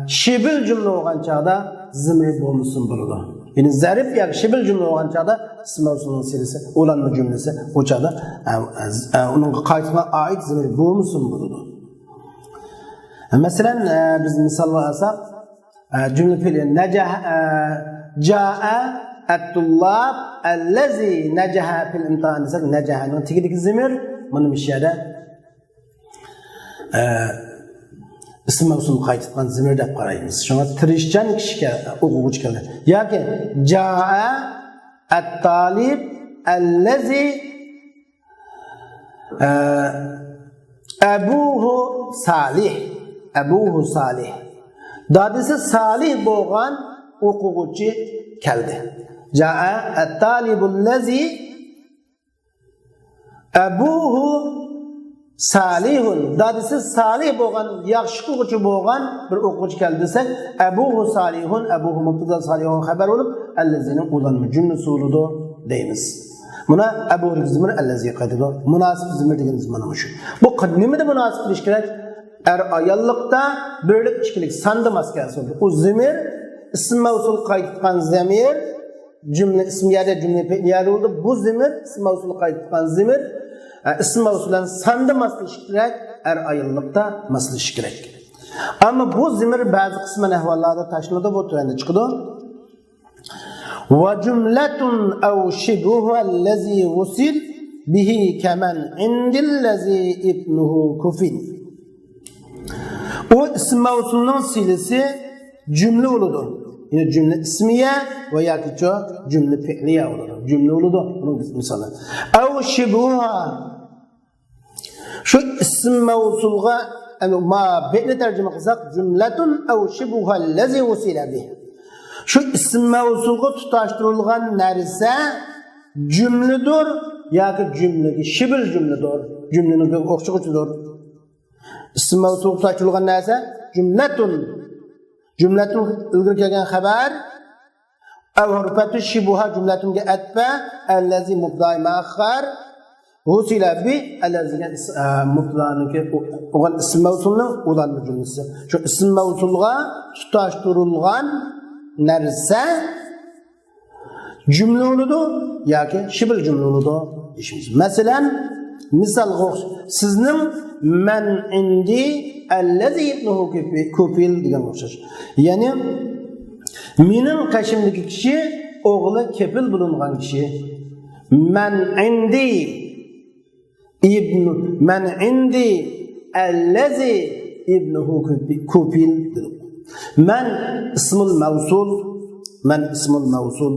shibil jumla bo'lgan chaqda zimri bo'lmasin bo'ladi. Ya'ni zarif yoki shibil jumla bo'lgan chaqda ism mavsulining silisi ulanma jumlasi o chaqda uning qaytga oid zimri bo'lmasin bo'ladi. Masalan biz misol olsak cümle fiili ja'a at-tullab allazi najaha fil imtihan desak najahaning tegidik zimir buni mishada ism mavsul qaytgan zimir deb qaraymiz. Shunga tirishchan kishiga o'quvchi keldi. Yoki ja'a at-talib allazi abuhu salih dadisi salih bo'lgan o'quvchi keldi. Ja'a at-talibul lazi abuhu salihun dadisi salih bo'lgan yaxshi o'quvchi bo'lgan bir o'quvchi keldi desak abuhu salihun abuhu mubtada salihun xabar bo'lib allazini ulanma jumlasi bo'ladi deymiz. Buna abu zimir allazi qaytadi. Munosib zimir deganimiz mana shu. Bu nimada munosib bo'lish kerak? Ayallıkta birlik ikkilik sandı maskesi oldu. O zimir, ism mevsul kayıtkan zimir, cümle ismiyade cümle fi'liyade oldu. Bu zimir, ism mevsul kayıtkan zimir, ism mevsulen sandı maslı şirek, ayallıkta maslı şirek. Ama bu zimir bazı kısmen ehvallarda taşınıda bu türende çıkıdı. Ve cümletun ev şibuha lezi vusil bihi kemen indillezi ibnuhu kufin. O ism mevsulunun silisi cümle oludur. Yine cümle ismiye veya ki cümle fi'liye oludur. Cümle oludur. Bunun misalı. Ev şibuha şu ism mevsulga ma be'ne tercüme kılsak cümletun ev şibuha lezi usile bih. Şu ism mevsulga tutaştırılgan nerse cümledir ya ki cümle şibil cümledir. Cümlenin okşuğucudur. İsm mevsul tutaştırılgan nerse cümletun ilgili kelgan xabar ev hurfatu şibuha cümletunga atfa allazi mubdai ma'akhar husila bi allazi mubdaniki o'g'il ism mevsulning ulanma jumlasi. Shu ism mevsulga tutaştırılgan narsa cümle oludu yoki shibil cümle oludu deyishimiz. Masalan, misol sizning men indi allazi ibnuhu kufil degan o'xshash. Ya'ni mening qashimdagi kishi o'g'li kefil bo'lingan kishi. Men indi allazi ibnuhu kufil. Men ismul mavsul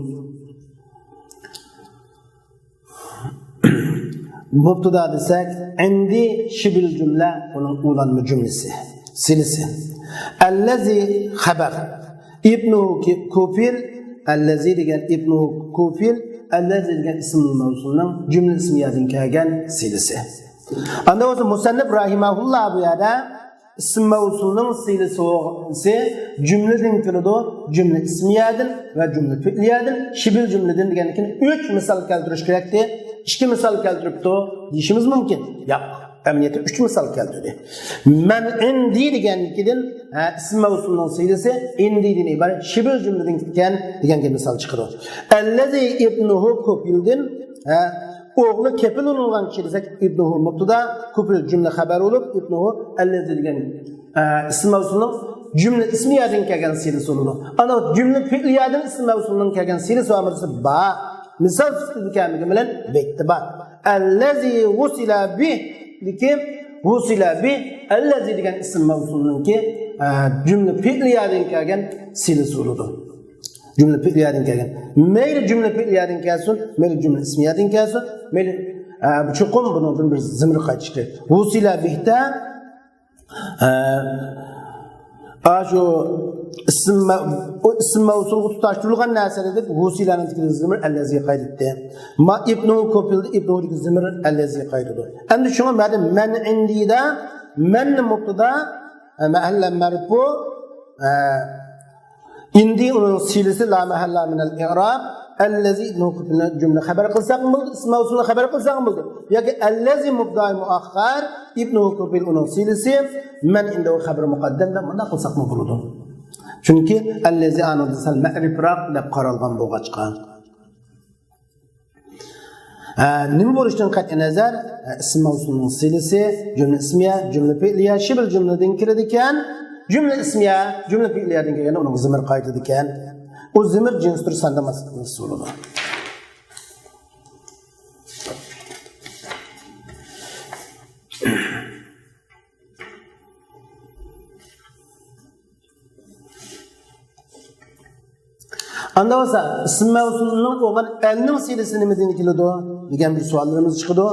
Mubtada desek, indi şibil cümle onun ulanma cümlesi, silisi. Allazi haber. İbnuhu kufil, allazi degan ibnuhu kufil, allazi degan ismul mavsulning cümle ismiyadan kelgan silisi. Anda o'zi musannif rahimahulloh bu yerda ism mavsulning silasi cümleden kirdi, cümle ismiyadan ve cümle fi'liyadan, şibil cümleden degandan 3 misal keltirish kerakdi. 2 misal keltiribdi deyishimiz mumkin. Yo'q, amaliyotda 3 misal keltirdi. Man indi degandan ism mavsulning silasi indidan iborat şibil cümleden degan misal chiqadi. Allazi ibnuhu kopildan o'g'li kepil bo'lgan kishi desak ibnuhu mubtada kopil jumla xabar bo'lib ibnuhu allazi degan ism mavsulning cümle ismiyadan kelgan silasi bo'ladi. Ana cümle fi'liyadan ism mavsulning kelgan silasi amirsi ba misal sifatı bilan bektiba allazi wusila bih dikim wusila bih allazi degan ism mavsulninki cümle fi'liyadan kelgan silasi bo'ladi. Cümle fi'liyadan kelgan. Mayli cümle fi'liyadan kelsin, mayli cümle ismiyadan kelsin, mayli chuqum bundan bir zimir qaytishdi. Wusila bihda şu ism mavsul tutashtirilgan narsalar deb vusilaning zimir allazi qayd etdi. Ma ibnu kopildi ibnu zimir allazi qayd etdi. Endi shunga man indida man mubtada mahalla marfu indi uning silasi la mahalla min al-i'rab allazi ibnu kopilni jumla xabar qilsak bo'ldi, ism mavsulni xabar qilsak bo'ldi. Yoki allazi mubtada muakhkhar ibnu kopil uning silasi man inda xabar muqaddamda bunda qilsak bo'ladi. Çünkü allazi anada sal ma'rifroq deb qaralgan bo'lg'achqa. Nima bo'lishidan qat'iy nazar ism mavsulning silasi jumla ismiya, jumla fi'liya, shibl jumladan kiradi ekan, jumla ismiya, jumla fi'liyadan kelganda uning zimir qaytadi ekan. O zimir jinsdir sandamas bo'ladi. Anda olsa ism mavsulunun olgan elning silasi nimadan keladi degan bir savollarimiz chiqadi.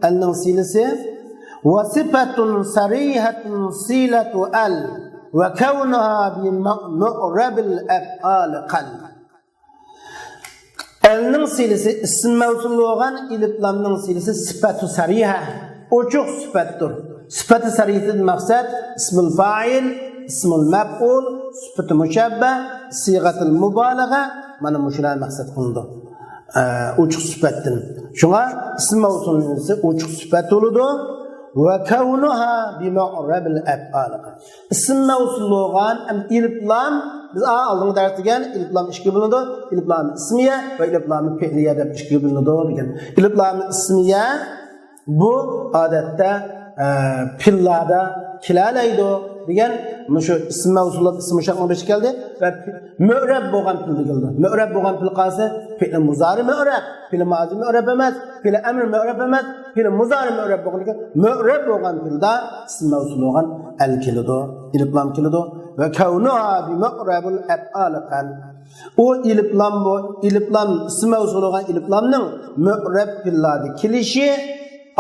Elning silasi va sifatun sarihatun silatu al va kawnaha bi mu'rabil af'al qal. Elning silasi ism mavsulu olgan ilif lamning silasi sifatu sariha. Ochiq sifatdir. Sifatu sarihdan maqsad ismul fa'il, ismul maf'ul, sifat mushabbah, sigatul mubalagha mana mushuna maqsad qilindi. Ochiq sifatdan. Shunga ism mavsulning ochiq sifat bo'ladi va kawnuha bi mu'rabil af'al. Ism mavsul bo'lgan ilif lam biz oldingi darsda degan ilif lam ikki bo'linadi. Ilif lam ismiya va ilif lam fi'liya deb ikki bo'linadi degan. Ilif lam ismiya bu odatda pillada kilalaydi degan shu ism mavsullar ism mushaqqa besh keldi va mu'rab bo'lgan pil keldi. Mu'rab bo'lgan pil qasi fi'l muzari mu'rab, fi'l mazi mu'rab emas, fi'l amr mu'rab emas, fi'l muzari mu'rab bo'lgan. Mu'rab bo'lgan pilda ism mavsul bo'lgan al keladi, ilif lam keladi va kawnuha bi mu'rabil af'al qan. O ilif lam bu ilif lam ism mavsul bo'lgan ilif lamning mu'rab pilladi kelishi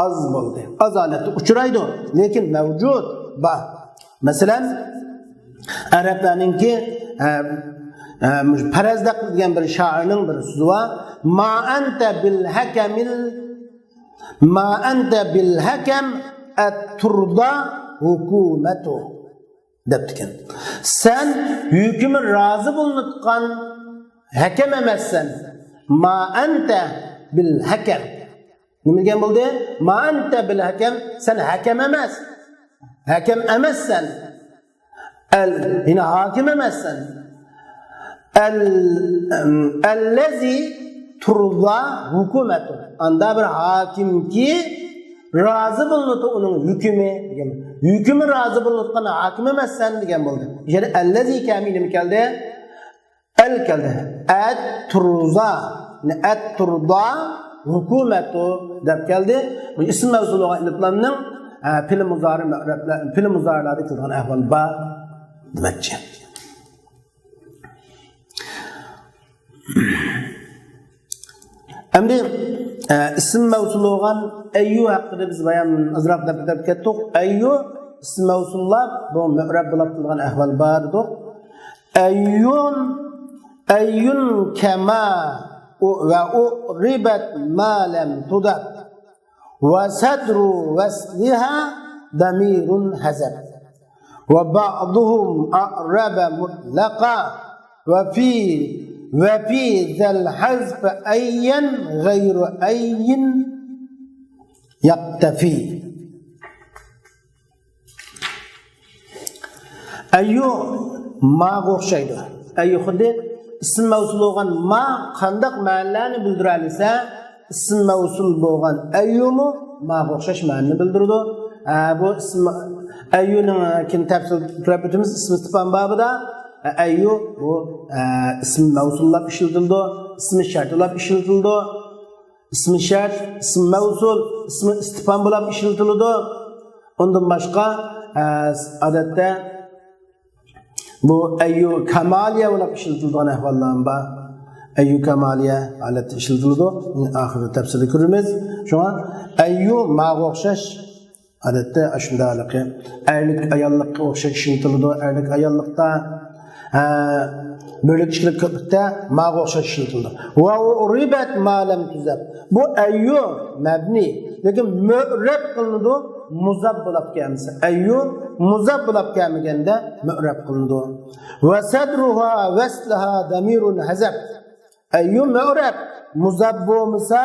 az bo'ldi. Azalatda uchraydi, lekin mavjud ba. Masalan, Arablarninki Parazdaq degan bir shoirning bir so'zi bor. Ma anta bil hakam at-turda hukumatu debdikan. Sen hükümü razı bulunutkan hakem emassan. Ma anta bil hakam. Nima degan bo'ldi? Ma anta bil hakam, sen hakem emas. Hakem emassan. Yine hakim emassan. Allazi turda hukumetu. Anda bir hakim ki razı bulunutu onun hükümü. Hükümü razı bulunutkan hakim emassan degan bo'ldi. Yani allazi kamini mi keldi? El keldi. At-turda hukumetu deb keldi. Bu ism mavzulu iliflamning fil muzarilarda qilgan ahvol ba demakchi. Endi ism mavsul bo'lgan ayyu haqida biz bayon azroq deb ketdik. Ayyu ism mavsullar bu mu'rab bo'lib turgan ahvol bor dedik. Ayyun kama va ribat ma lam tudab wa sadru wasliha damirun hazab ve ba'duhum a'raba mutlaqa ve fi zel hazf ayyan gayru ayyin yaktafi. Ayyu ma'ga o'xshaydi. Ayyu xuddi ism mavsul bo'lgan ma qandaq ma'noni bildira olsa, ism mavsul bo'lgan ayyumu ma'ga o'xshash ma'noni bildiradi. Bu ism ayyuning kin tafsil ko'rib ism istifhom babida ayyu bu ism mavsullab ishlatildi, ism shartlab ishlatildi. İsm şart, ism mavsul, ism istifhom bo'lib ishlatiladi. Undan boshqa odatda bu ayyu kamaliya bo'lib ishlatilgan ahvollar bor. Ayyu kamaliya holatda ishlatiladi. Oxirida tafsilda ko'ramiz. Shunga ayyu ma'ga o'xshash odatda shundaqki erlik ayollikqa o'xshash ishlatiladi. Erlik ayollikda böyle kişilik köpükte ma'ga o'xshash ishlatiladi. Va uribat ma lam tuzab. Bu ayyu mabni, lekin mu'rab qilinadi, muzab bo'lib kelmasa. Ayyu muzab bo'lib kelmaganda mu'rab qilinadi. Va sadruha waslaha damirun hazab. Ayyu mu'rab muzab bo'lmasa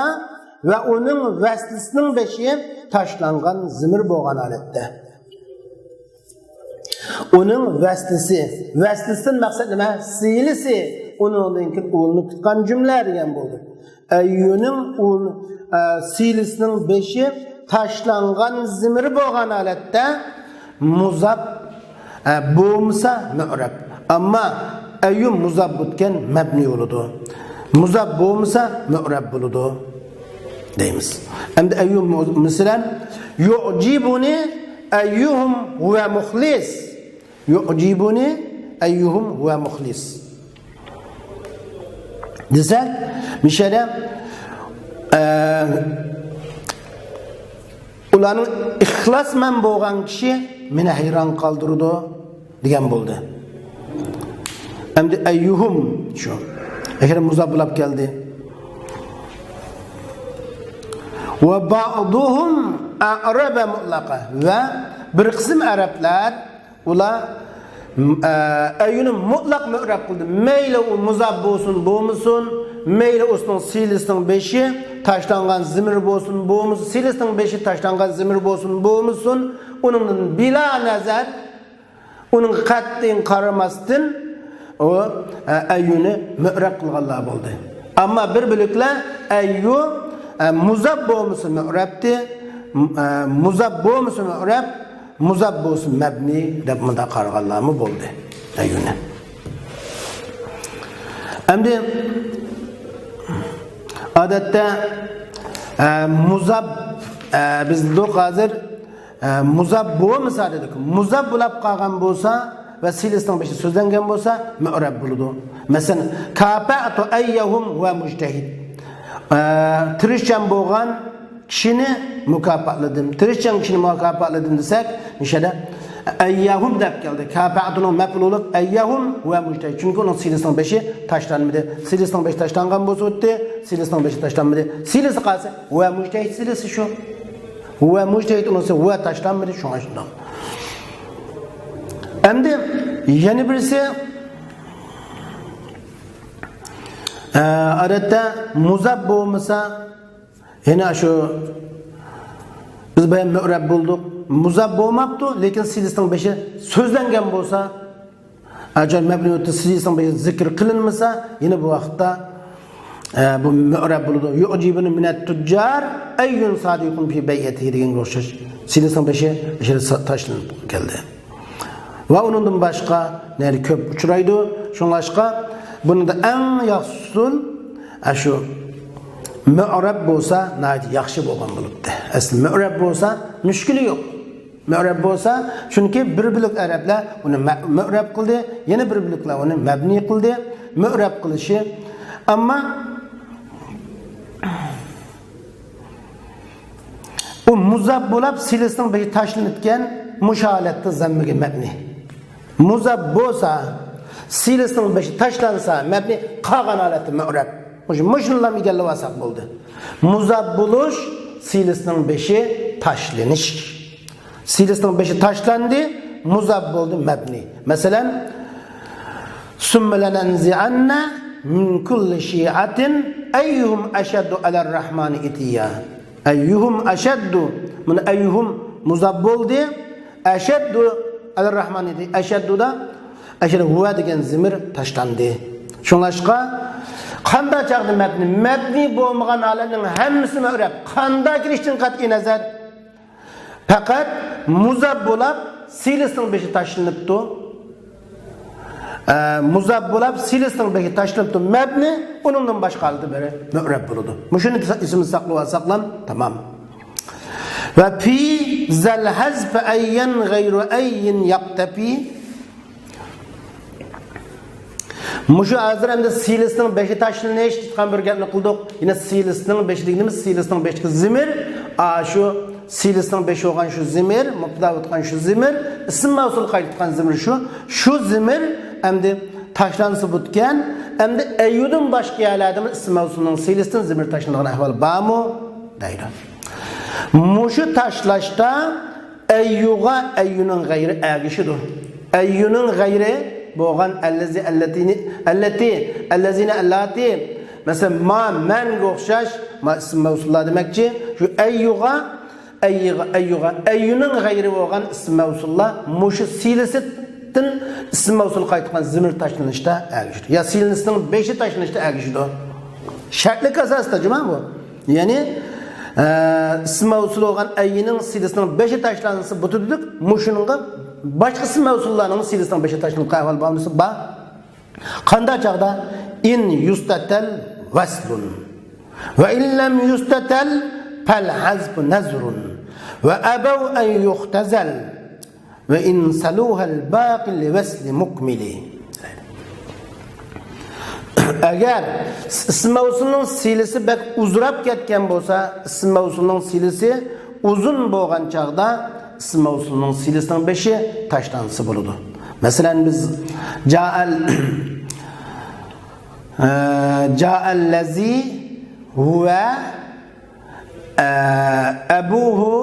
va uning vaslisining beshi tashlangan zimir bo'lgan holatda. Onun vaslisidan maqsad nima? Silisi. Onundan keyin o'lni tutgan jumla degan bo'ldi. Ayyuning silisining beshi tashlangan zimir bo'lgan holatda muzab bo'lmasa mu'rab. Ammo ayyu muzab bo'lgan mabni bo'ladi. Muzab bo'lmasa mu'rab bo'ladi deymiz. Endi ayyu masalan yu'jibuni ayyuhum huwa mukhlis. Yu'jibuni ayyuhum huwa mukhlis. Desek, mesela ularning ixlosman bo'lgan kishi meni hayron qoldirdi degan bo'ldi. Endi ayyuhum shu. Agar muzab bo'lib keldi. Ve ba'duhum a'raba mutlaqa. Ve bir qism arablar ular ayyuni mutlaq mu'rab qildi. Mayli u muzab bo'lsin, bo'lmasin, mayli o'sning silisining beshi tashlangan zimir bo'lsin, bo'lmasin, silisining beshi tashlangan zimir bo'lsin, bo'lmasin, uningdan bila nazar, uning qat'iy qaramasdan o ayyuni mu'rab qilganlar bo'ldi. Ammo bir biliklar ayyu muzab bo'lmasa mu'rabdi, muzab bo'lmasa mu'rab, muzab bo'lsin mabni deb bunda qaraganlarmi bo'ldi ayyuni. Endi odatda muzab bizda hozir muzab bo'lmasa dedik. Muzab bo'lib qolgan bo'lsa va silisining beshi so'zlangan bo'lsa mu'rab bo'ladi. Masalan, kafa'tu ayyuhum va mujtahid. Tirishchan bo'lgan kishini mukofotladim. Tirishchan kishini mukofotladim desak, nishada ayyuhum deb keldi. Kafa'tuning maf'uli ayyuhum va mujtahid. Chunki uning silisining beshi tashlanmadi. Silisining beshi tashlangan bo'lsa o'tdi, silisining beshi tashlanmadi. Silisi qolsa va mujtahid silisi shu. Va mujtahid unisi va tashlanmadi, shunga shundoq. Endi yana birisi odatda muzab bo'lmasa yana shu biz bayan mu'rab bo'ldik. Muzab bo'lmabdi, lekin silisining beshi so'zlangan bo'lsa, agar mabniyatda silisining beshi zikr qilinmasa, yana bu vaqtda bu mu'rab bo'ladi. Yu'jibuni minat tujjar ayyun sadiqun fi bay'atihi degan o'xshash. Silisining beshi tashlanib keldi. Va undan boshqa nari ko'p uchraydi. Shunga bunda eng yaxshisi shu mu'rab bo'lsa, nayt yaxshi bo'lgan bo'libdi. Asli mu'rab bo'lsa, mushkili yo'q. Mu'rab bo'lsa, chunki bir bilik arablar uni mu'rab qildi, yana bir biliklar uni mabni qildi. Mu'rab qilishi, ammo u muzab bo'lib silisining beshi tashlanayotgan musholatda zammiga mabni. Muzab bo'lsa, silisining beshi tashlansa, mabni qolgan holatda mu'rab. Mushunlarni egallab olsak bo'ldi. Muzab bo'lish, silisining beshi tashlanish. Silisining beshi tashlandi, muzab oldu mebni. Mesela sümme lenenzi'anne min kulli şi'atin eyyuhum eşeddu alerrahmani itiyya. Eyyuhum eşeddu. Bunu eyyuhum muzab oldu. Eşeddu alerrahmani itiyya. Eşeddu da eşeddu huve degen zimir taşlandı. Şuңlaşqa qanda çağdı mebni. Mebni bolmagan alemnin hemmisi öğrep. Qanda giriştin qat'i nazar. Fakat muzab bo'lib silisning beshi tashlanibdi. Muzab bo'lib silisning beshi tashlanibdi. Mabni uningdan boshqa oldi biri mu'rab bo'ladi. Mushuni ismini saqlab olsaqlam tamam. Va fi zal hazf ayyan ghayru ayyin yaqtafi. Mushu azir endi silisning beshi tashlanish tutgan bir gapni qildik. Yine silisning beshi deganimiz silisning beshi zimir shu silisning beshi olgan şu zimir, mubtada o'tgan şu zimir, ism mavsul qaytgan zimir şu zimir endi tashlansa butgan, endi ayyudun boshqa yerlardan ism mavsulning silisning zimir tashlangan ahvol bormi? Deydi. Mushu tashlashda ayyuga ayyuning g'ayri agishidir. Ayyuning g'ayri bo'lgan allati mesela ma men o'xshash ism mavsullar demakchi, şu ayyuga ayyuning g'ayri bo'lgan ism mavsullar mushu silisidan ism mavsul qaytgan zimir tashlanishda agishdi. Ya silisning beshi tashlanishda agishdi. Shartlik asosida juma bu. Ya'ni ism mavsul bo'lgan ayyining silisining beshi tashlansa butuduk mushuninga boshqa ism mavsullarning silisining beshi tashlanib qolgan bo'lmasa ba qanday chaqda in yustatal waslun va in lam yustatal fal hazb nazrun ve abav en yuhtazal ve in saluhal baqi li vasli mukmili. Eğer ism mavsulning silisi bak uzrab ketgan bo'lsa, ism mavsulning silisi uzun bo'lgan chaqda ism mavsulning silisining beshi tashlansa bo'ladi. Masalan biz ja'allazi huwa abuhu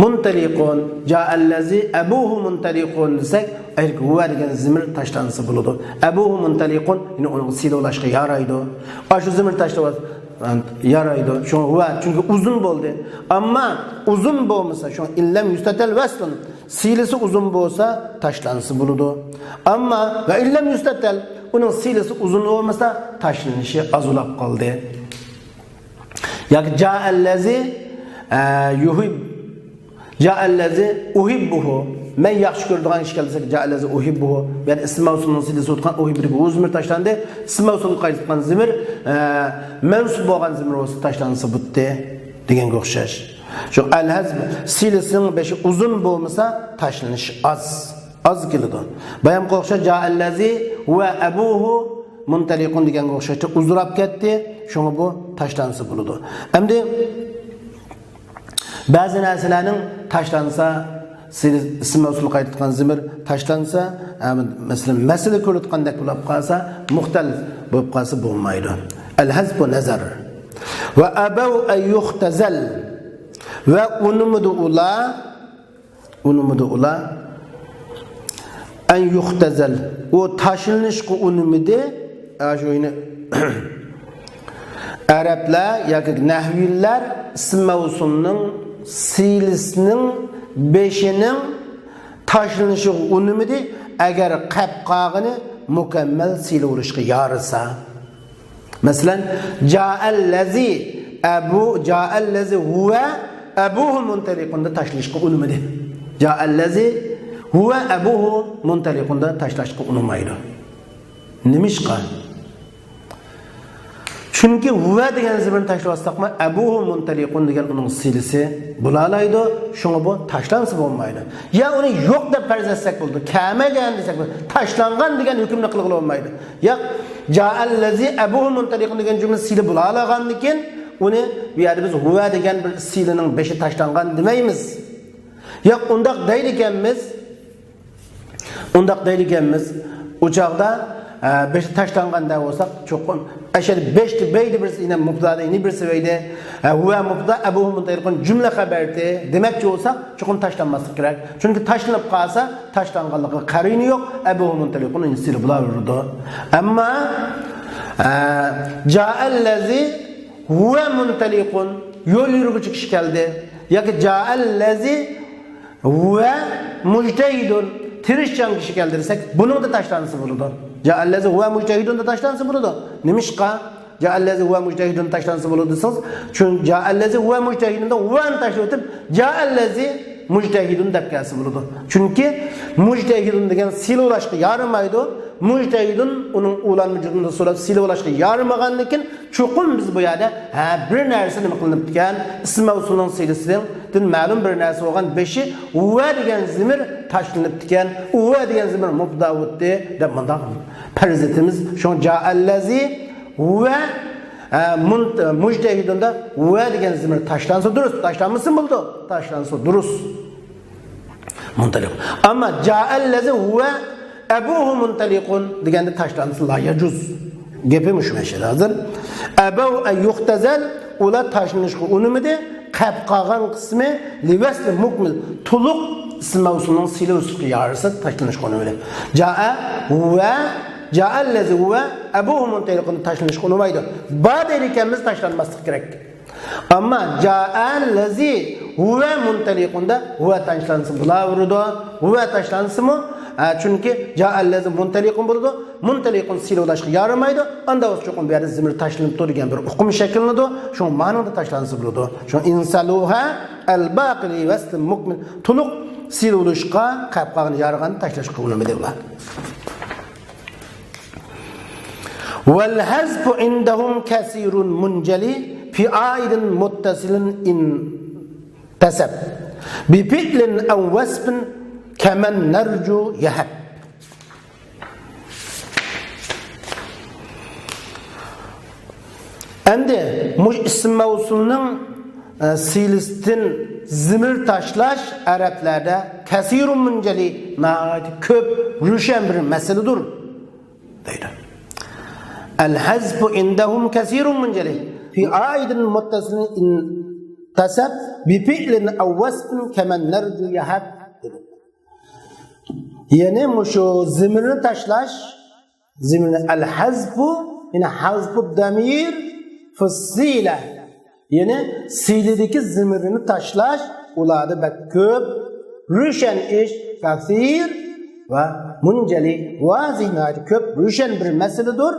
muntaliqun, ja'allazi abuhu muntaliqun desek, ayrik huwa degan zimir tashlansa bo'ladi. Abuhu muntaliqun, yine onun silolashga yaraydi. Shu zimir tashlab yaraydi. Şu huwa çünkü uzun bo'ldi. Amma uzun bo'lmasa, şu illam yustatal waslun, silisi uzun bo'lsa tashlansa bo'ladi. Amma va illam yustatal, uning silisi uzun bo'lmasa tashlanishi azulab qoldi. Yani ja'allazi uhibbuhu, men yaxshi ko'radigan ish kelsa ja'allazi uhibbuhu, yani ism mavsulning silisi o'tgan uhibbuhu zimir tashlandi. Ism mavsul qaytgan zimir mansub bo'lgan zimir bo'lsa tashlansa butdi deganga o'xshash. Shu al-hazb silisining beshi uzun bo'lmasa tashlanish az keladi. Bayam o'xshash ja'allazi va abuhu muntaliqun deganga o'xshashda uzrab ketdi. Şunu bu taşlansa buludu. Hem de bazı narsalarning taşlansa, ism mavsul qaytgan zimir taşlansa, mesela mesele ko'rayotgandek bo'lib qolsa, muxtal bo'lib qolsa bo'lmaydi. Al-hazbu nazar. Va abaw an yuhtazal. Va unumudu ula an yuhtazal. O taşlanishga unumidi ajoyini Araplar yoki nahviylar ism mavsulning silisning beshining tashlanishi unumidi agar qab qog'ini mukammal sil urishga yorisa. Masalan, ja'allazi huwa abuhu muntaliqunda tashlashga unumidi. Ja'allazi huwa abuhu muntaliqunda tashlashga unumaydi. Nimishqa? Çünkü huwa degan zimir tashlashsaqmi, abuhu muntaliqun degan uning silisi bo'lalaydi. Shunga bu tashlansa bo'lmaydi. Ya uni yo'q deb farz etsak bo'ldi. Kamagan desak bo'ldi. Tashlangan degan hukmni qilib bo'lmaydi. Ya ja'allazi abuhu muntaliqun degan jumla sili bo'lalagandan uni bu yerda biz huwa degan bir silining beshi tashlangan demaymiz. Ya undaq deydiganmiz. O chaqda beşi taşlanganda olsak çoğun aşağı beşti beydi birisi yine mubtada yine birisi beydi huve mubtada ebuhu muntaliqun cümle haberdi demekçi olsak çoğun taşlanması gerek. Çünkü taşlanıp kalsa taşlanganlığı karini yok ebuhu muntaliqun insili bulavurdu. Ama ca'ellezi huve muntaliqun yol yürüyücü kişi geldi. Ya ki ca'ellezi huve mujtehidun tirişcan kişi geldirsek bunun da taşlanısı bulundu. Ca'ellezi huve mujtehidun da taşlanısı bulundu. Nimişka ca'ellezi huve mujtehidun taşlanısı bulundusunuz. Çünkü ca'ellezi huve mujtehidun da huve'ni taşlatıp ca'ellezi mujtehidun dep gelsi bulundu. Çünkü mujtehidun degen sile ulaşkı yarımaydı. Mujtehidun onun ulan vücudunda sonra sile ulaşkı yarımaganlıkken çoğun biz bu yerde bir nersini kılınıp diken ismi usulun silesinden ma'lum bir nersi olgan beşi uve degen zimir taşlanıp diken uve degen zimir mubdavutdi dep mındak perizetimiz şu ca'ellezi ve mujtehidunda uve degen zimir taşlansa durus taşlanmışsın buldu taşlansa durus muntaliq ama ca'ellezi huve ebuhu muntaliqun degende taşlansa la yacuz gepim şu meşe hazır ebu en yuhtezel ula taşlanışkı unumide qapqagan kısmı livesli mukmil tuluk ismi usulunun sili usulü yarısı taşlanışkı unumide ca'a huve ca'ellezi huve ebuhu muntaliqun taşlanışkı unumaydı ba'd erikemiz taşlanmaslık gerek. Ama ca'ellezi huve muntaliqunda huve taşlansın bula vurdu. Huve taşlansın mı? Çünkü ca'ellezi muntaliqun buldu. Muntaliqun sile ulaşkı yaramaydı. Anda o çoğun bir yerde zimir taşlanıp dururken bir hukum şeklinde şu manada taşlansın buldu. Şu insaluha el baqili veslim mukmil tuluk sile ulaşkı kapqağını yarıgan taşlaşkı unumidirler. Vel hazfu indahum kesirun munceli fi aidin muttasilin in tasab bi fi'lin ev vasfin kemen nercu yahab. Endi isim mevsulunun silistin zimir taşlaş Araplarda kesirun munceli köp rüşen bir meseledir deydi. El hazfu indahum kesirun munceli fi aidin muttasilin in tasab bi fi'lin ev vasfin kemen nercu yahab. Yani şu zimirini taşlaş zimirini el hazfu yine hazfu damir fıssile yani silideki zimirini taşlaş uladı bek köp rüşen iş kasir ve munceli vazinati köp rüşen bir meseledir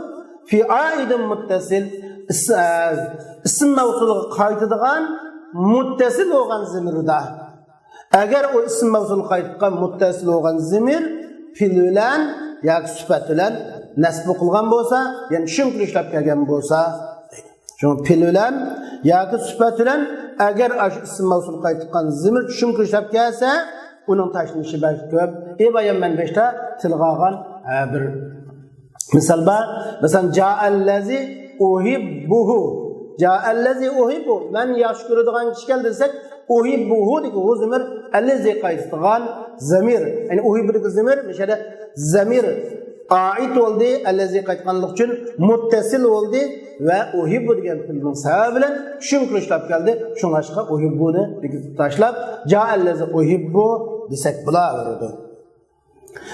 fi aidin muttasil isim mevsulu kaydıdığan muttasil olan zimirde eğer o isim mevsulu kaydıdığan muttasil olan zimir fil bilen ya sıfat bilen nasb kılgan bolsa yani şunkul işlep kelgen bolsa şu fil bilen ya sıfat bilen eğer isim mevsulu kaydıdığan zimir şunkul işlep gelse onun taşınışı belki köp evayen ben beşte tilgağan bir misal var mesela ca'ellezi uhibbuhu ca'ellezi uhibbu men yaxshi ko'radigan kishi keldi desek uhibbuhu degi o zamir allazi qaytgan zamir yani uhibbu degi zamir mesela zamir ait oldu allazi qaytganlik uchun muttasil oldu ve uhibbu degan fi'lning sababi bilan shunga ishlab keldi shunga aşqa uhibbuni degi tashlab ca'ellezi uhibbu desek bo'laveradi.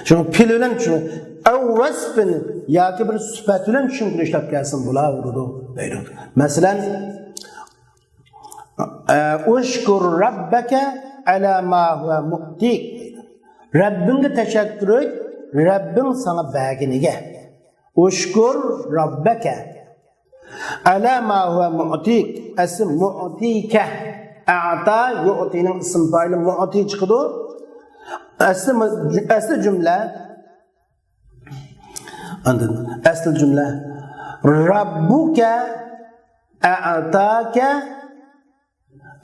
Şunu fi'l bilan shuni ev vasfin yoki bir sifat bilan shunga ishlab kelsin bo'laveradi deydi. Masalan ushkur rabbaka ala ma huwa mu'tik. Rabbinga tashakkur et, Rabbing sana berginiga. Ushkur rabbaka ala ma huwa mu'tik. Asl mu'tika a'ta yu'tining ism fa'ili mu'ti chiqdi. Asl cümle andın asl cümle Rabbuka a'taka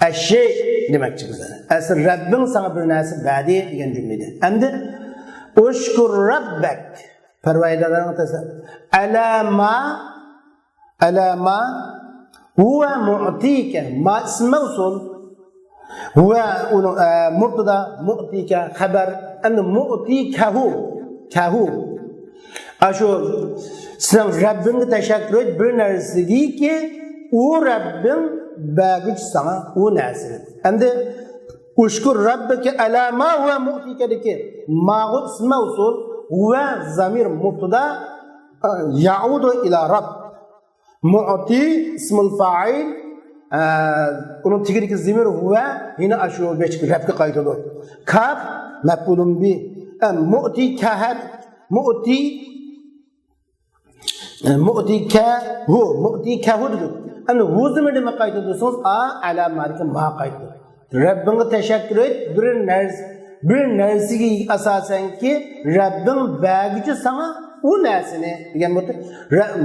eşşey demekçi güzel. Asl Rabbin sana bir narsa verdi degan cümleydi. Endi ushkur rabbak parvardigarning tasavvur alama huwa mu'tika ma ism mavsul huwa mubtada mu'tika xabar and mu'tikahu kahu Aşu sen Rabbine teşekkür et bir neresi ki o Rabbin bagıç sana o neresi. Endi uşkur Rabbike ala ma huve mu'tikedeki ma'u isme usul huve zamir mubtada ya'udu ila Rabb. Mu'ti ismul fa'il onun tigirki zamir huve yine aşu beşik Rabbike kaydıdır. Kaf mef'ulun bi mu'ti kahad mu'ti kahu dedik. Ama hu zamirde mi kaydıdırsanız ala marika ma kaydıdır. Rabbine teşekkür et bir nersiga asasen ki Rabbin bagıcı sana o nersini degan bo'ldi.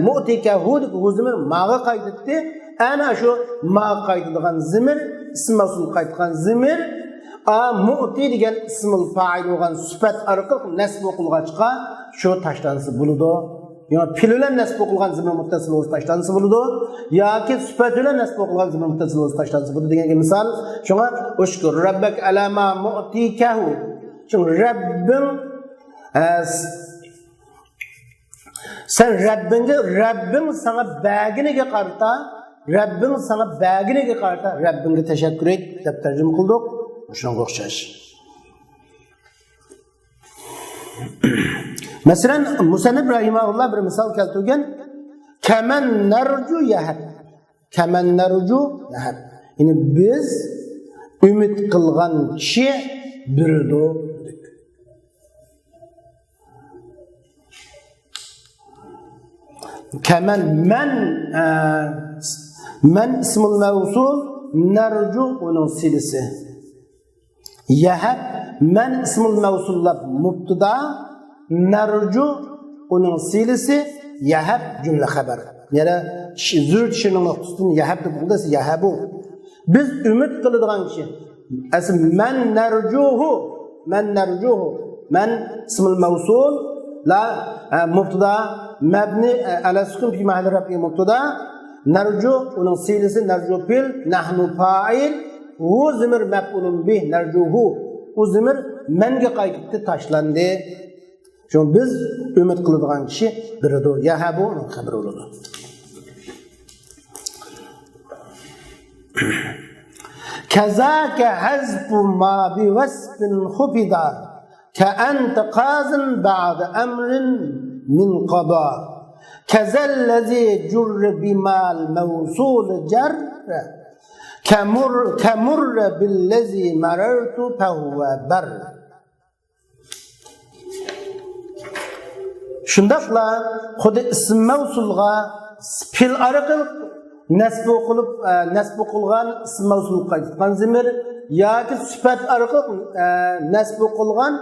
Mu'tika hu zamir maga qaytdi. Ana shu ma qaytadigan zamir ism mavsul qaytgan zamir mu'ti degan ismul fa'il bo'lgan sifat orqali nasb o'qilgachqa shu tashlansa bo'ladi. Yani pil bilan nasb o'qilgan zamir muttasil o'zi tashlansa bo'ladi yoki sifat bilan nasb o'qilgan zamir muttasil o'zi tashlansa bo'ladi degan misol. Shunga ushkur rabbak alama mu'tikahu. Çünkü sen Rabbin sana baginiga qarta, Rabbin sana baginiga qarta, Rabbinga teşekkür et deb tarjima qildik. Shunga o'xshash. Mesela Musannif rahimahullah bir misal keltirgan kaman narju yahab. Kaman narju yahab. Yani biz ümit qilgan kishi birdo. Kaman men ismul mevsul narju onun silisi. Yahab men ismul mevsulla mubtada narju onun silisi yahab cümle haber. Yani zürt şunun üstün yahab deb bo'lsa yahabu. Biz ümit qiladigan kishi. Asl men narjuhu men ismul mevsul la mubtada mabni ala sukun fi mahalli raf'i mubtada narju onun silisi narju fil nahnu fa'il hu zamir maf'ulun bih narjuhu u zamir menga qaytibdi tashlandi. Şu biz ümit qiladigan kishi biridir. Yahabu xabar bo'ladi. Kazaka hazfu ma bi wasfin khufida ka anta qazin ba'da amrin min qada kazallazi jurr bimal mawsul jar kamur billazi marartu fahuwa bar. Şundaqla xuddi ism mavsulga fil arqil nasb o'qilgan ism mavsul qaytgan zamir yoki sifat arqil nasb o'qilgan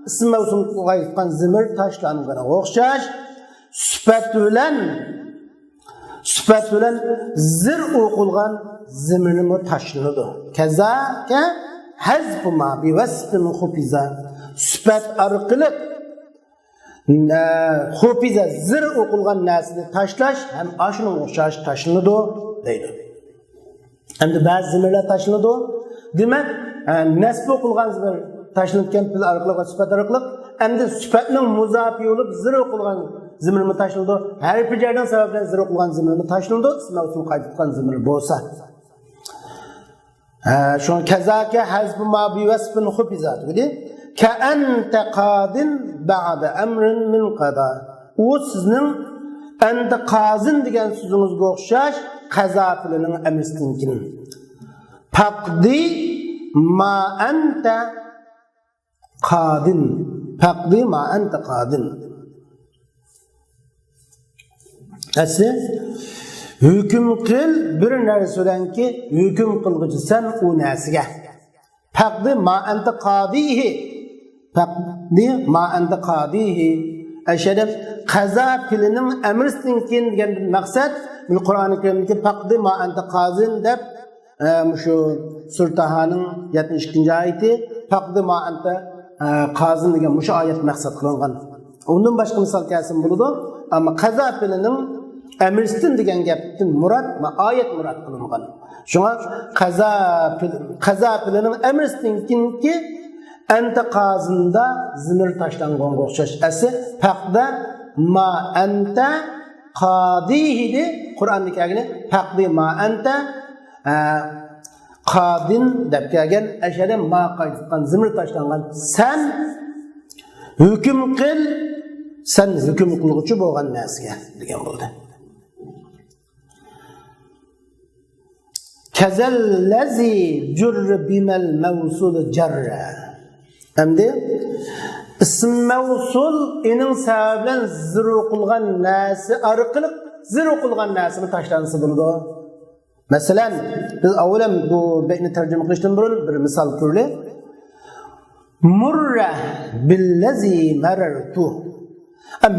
ism mavsul qaytgan zamir tashlanganga o'xshash sifat bilan zir o'qilgan zamirni tashlanadi. Kazaka hazfu ma bi wasfin khufiza sifat arqili Xufiza zir o'qilgan narsani tashlash ham ashuna o'xshash tashlanadi deydi. Endi ba'zi zamirlar tashlanadi. Demak, nasb o'qilgan zamir tashlangan fil orqali va sifat orqali, endi sifatning muzofi bo'lib zir o'qilgan zamirni tashlanadi. Har bir joydan sababdan zir o'qilgan zamirni tashlanadi, ism mavsul qaytgan zamir bo'lsa. Şu kazaka hazbu ma bi wasfin xufiza dedi. Ka anta qadin ba'da amrin min qada. O sizning anta qazin degan so'zingizga o'xshash qazo filining amristinkin. Faqdi ma anta qadin. Faqdi ma anta qadin. Asli hüküm qil bir narsadanki hüküm qilg'uchi sen u narsaga. Faqdi ma anta qadihi. Faqdi ma anta qadihi. Aşadab qaza filinin emristinkin degan maqsad bu Qur'oni Karimdagi faqdi ma anta qazin deb şu Surtahaning 72-oyati faqdi ma anta qazin degan mush oyat maqsad qilingan. Undan boshqa misol kelsin bo'ladi, ammo qaza filinin emristin degan gapdan murod va oyat murod qilingan. Shunga qaza filinin emristinkinki anta qazinda zimir tashlangan o'xshash. Asli faqda ma anta qadihi de Qur'onda kelgan taqdi ma anta qadin deb kelgan ashada ma qaytgan zimir tashlangan sen hukm qil sen hukm qiluvchi bo'lgan narsaga degan bo'ldi. Kazallazi jurr bimal mavsul jarra. Endi ism mavsul inin sabablan ziru qilgan narsa orqali ziru qilgan narsani tashlansa bo'ladi. Masalan, biz avvalan bu baytni tarjima qilishdan burun bir misol ko'raylik. Murra billazi marartu.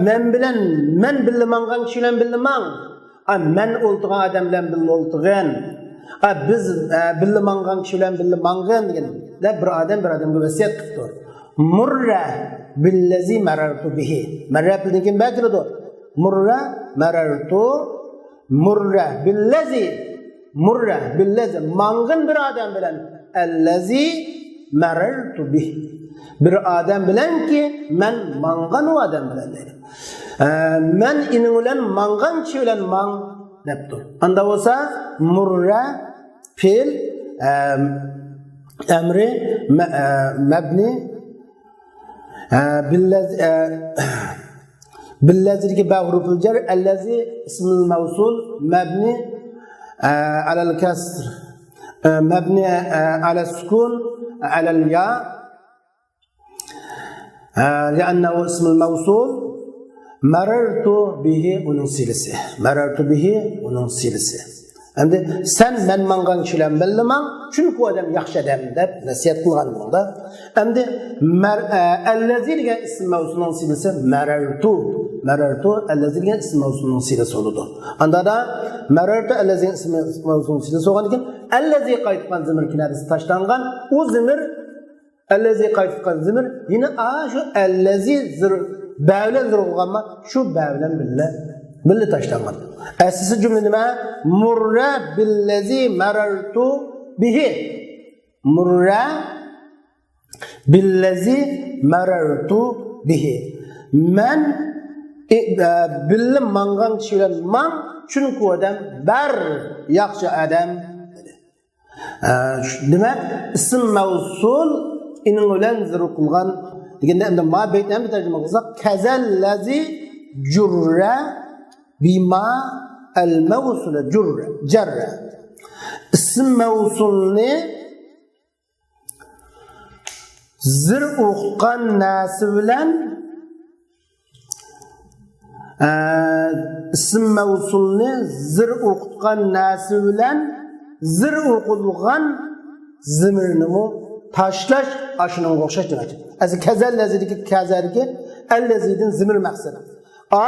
Men bilan men bilmangan kishi bilan bilman. Men o'ltirgan odam bilan o'ltirgan. Biz bilmangan kishi bilan bilmangan degan bir odamga vasiyat qildi. Murra billazi marartu bihi. Marra degan bakirdi. Murra marartu murra billazi mang'in bir odam bilan allazi marartu bihi. Bir odam bilan ki men mang'an o odam bilan deydi. Men inin bilan mang'an kishi bilan mang debdi. Anda bo'lsa murra fe'l amri mabni billazi ki ba huruful jar allazi ismul mavsul mabni على الكسر مبني على السكون على الياء لأنه اسم الموصول مررت به وننسلسه Endi sen men mangan kishilar bilman, chunki odam yaxshi odam deb nasihat qilgan bo'ldi. Endi allazi degan ism mavsulning silasi marartu allazi degan ism mavsulning silasi bo'ldi. Anda da marartu allazi degan ism mavsulning silasi bo'lgan ekan, allazi qaytgan zimir kinarisi tashlangan, u zimir allazi qaytgan zimir yine shu allazi bavlan zir bo'lganma, shu bavlan billa tashlangan. Asli cümle nima? Murra billazi marartu bihi. Murra billazi marartu bihi. Men billim mangan kishilar man chunki odam bar yaxshi odam. Nima? Ism mavsul inin bilan zir qilgan deganda endi ma baytdan bir tarjima qilsak kazallazi jurra bima al-mavsul jarra. İsim mavsulni zir uqqan nasi bilan isim mavsulni zir uqqan nasi bilan zir uqilgan zimirni tashlash ashunga o'xshash demak. Azi kazallazidagi kazarga allazidin zimir maqsad.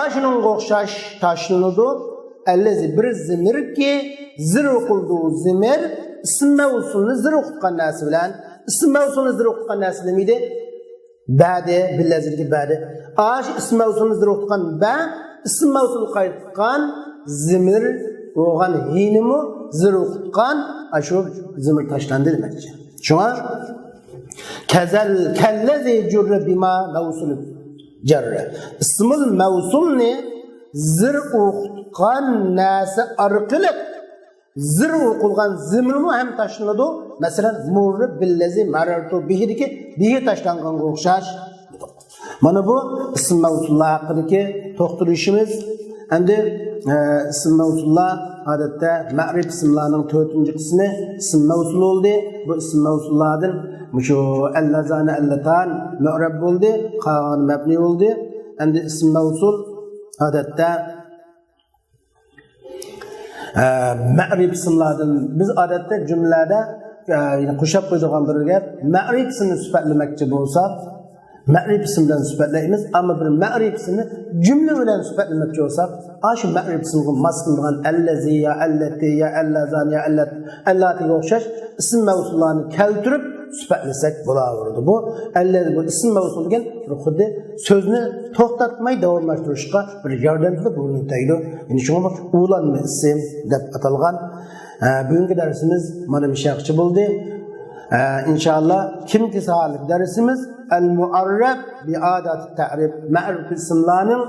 Aşının qo'xshash tashlanadi. Allazi bir zimir ki zir qildi zimir ism mavsulni zir qilgan narsa bilan ism mavsulni zir qilgan narsa demeydi. Ba'di billazilgi ba'di. Ash ism mavsulni zir qilgan ba ism mavsul qaytgan zimir bo'lgan hinimi zir qilgan ashu zimir tashlandi demakchi. Shunga kallazi jurra bima mavsul jarra. İsmul mevsulni zir uqgan nasi arqili zir uqilgan zimrni ham tashlanadi. Masalan, murri billazi marartu bihidiki bihi tashlangan o'xshash. Mana bu ism mevsullar haqidagi to'xtalishimiz. Endi ism mevsullar odatda ma'rif ismlarning 4-qismi ism mevsul bo'ldi. Bu ism mevsullardan Muşu allazani allatan mu'rab bo'ldi, qolgan mabni bo'ldi. Endi ism mavsul odatda ma'rif ismlardan biz odatda jumlada qo'shib qo'ygan bir gap ma'rif ismni sifatlamoqchi bo'lsak ma'rif ism bilan sifatlaymiz, ammo bir ma'rif ismni jumla bilan sifatlamoqchi bo'lsak, shu ma'rif ismga mos qilgan allazi ya allati ya allazan ya allatiga o'xshash ism mavsullarni keltirib sifatlasak bo'laveradi. Bu allazi bu ism mavsul degan xuddi so'zni to'xtatmay davomlashtirishga bir yordamchi bo'linadi. Ya'ni shunga ulanma ism deb atalgan. Bugungi darsimiz mana bu shaqchi bo'ldi. İnşallah kimki sağlık dersimiz el-muarrab bi adat ta'rif ma'ruf ismlarning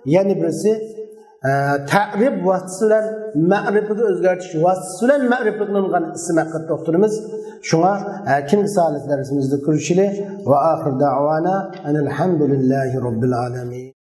yana birisi ta'rif vasıtası bilan ma'rifaga o'zgartirish vasıtası bilan ma'rifa qilingan ism haqida to'xtalamiz. Shunga keyingi soatlar darsimizda ko'rishili va oxir da'vona alhamdulillahi robbil alamin.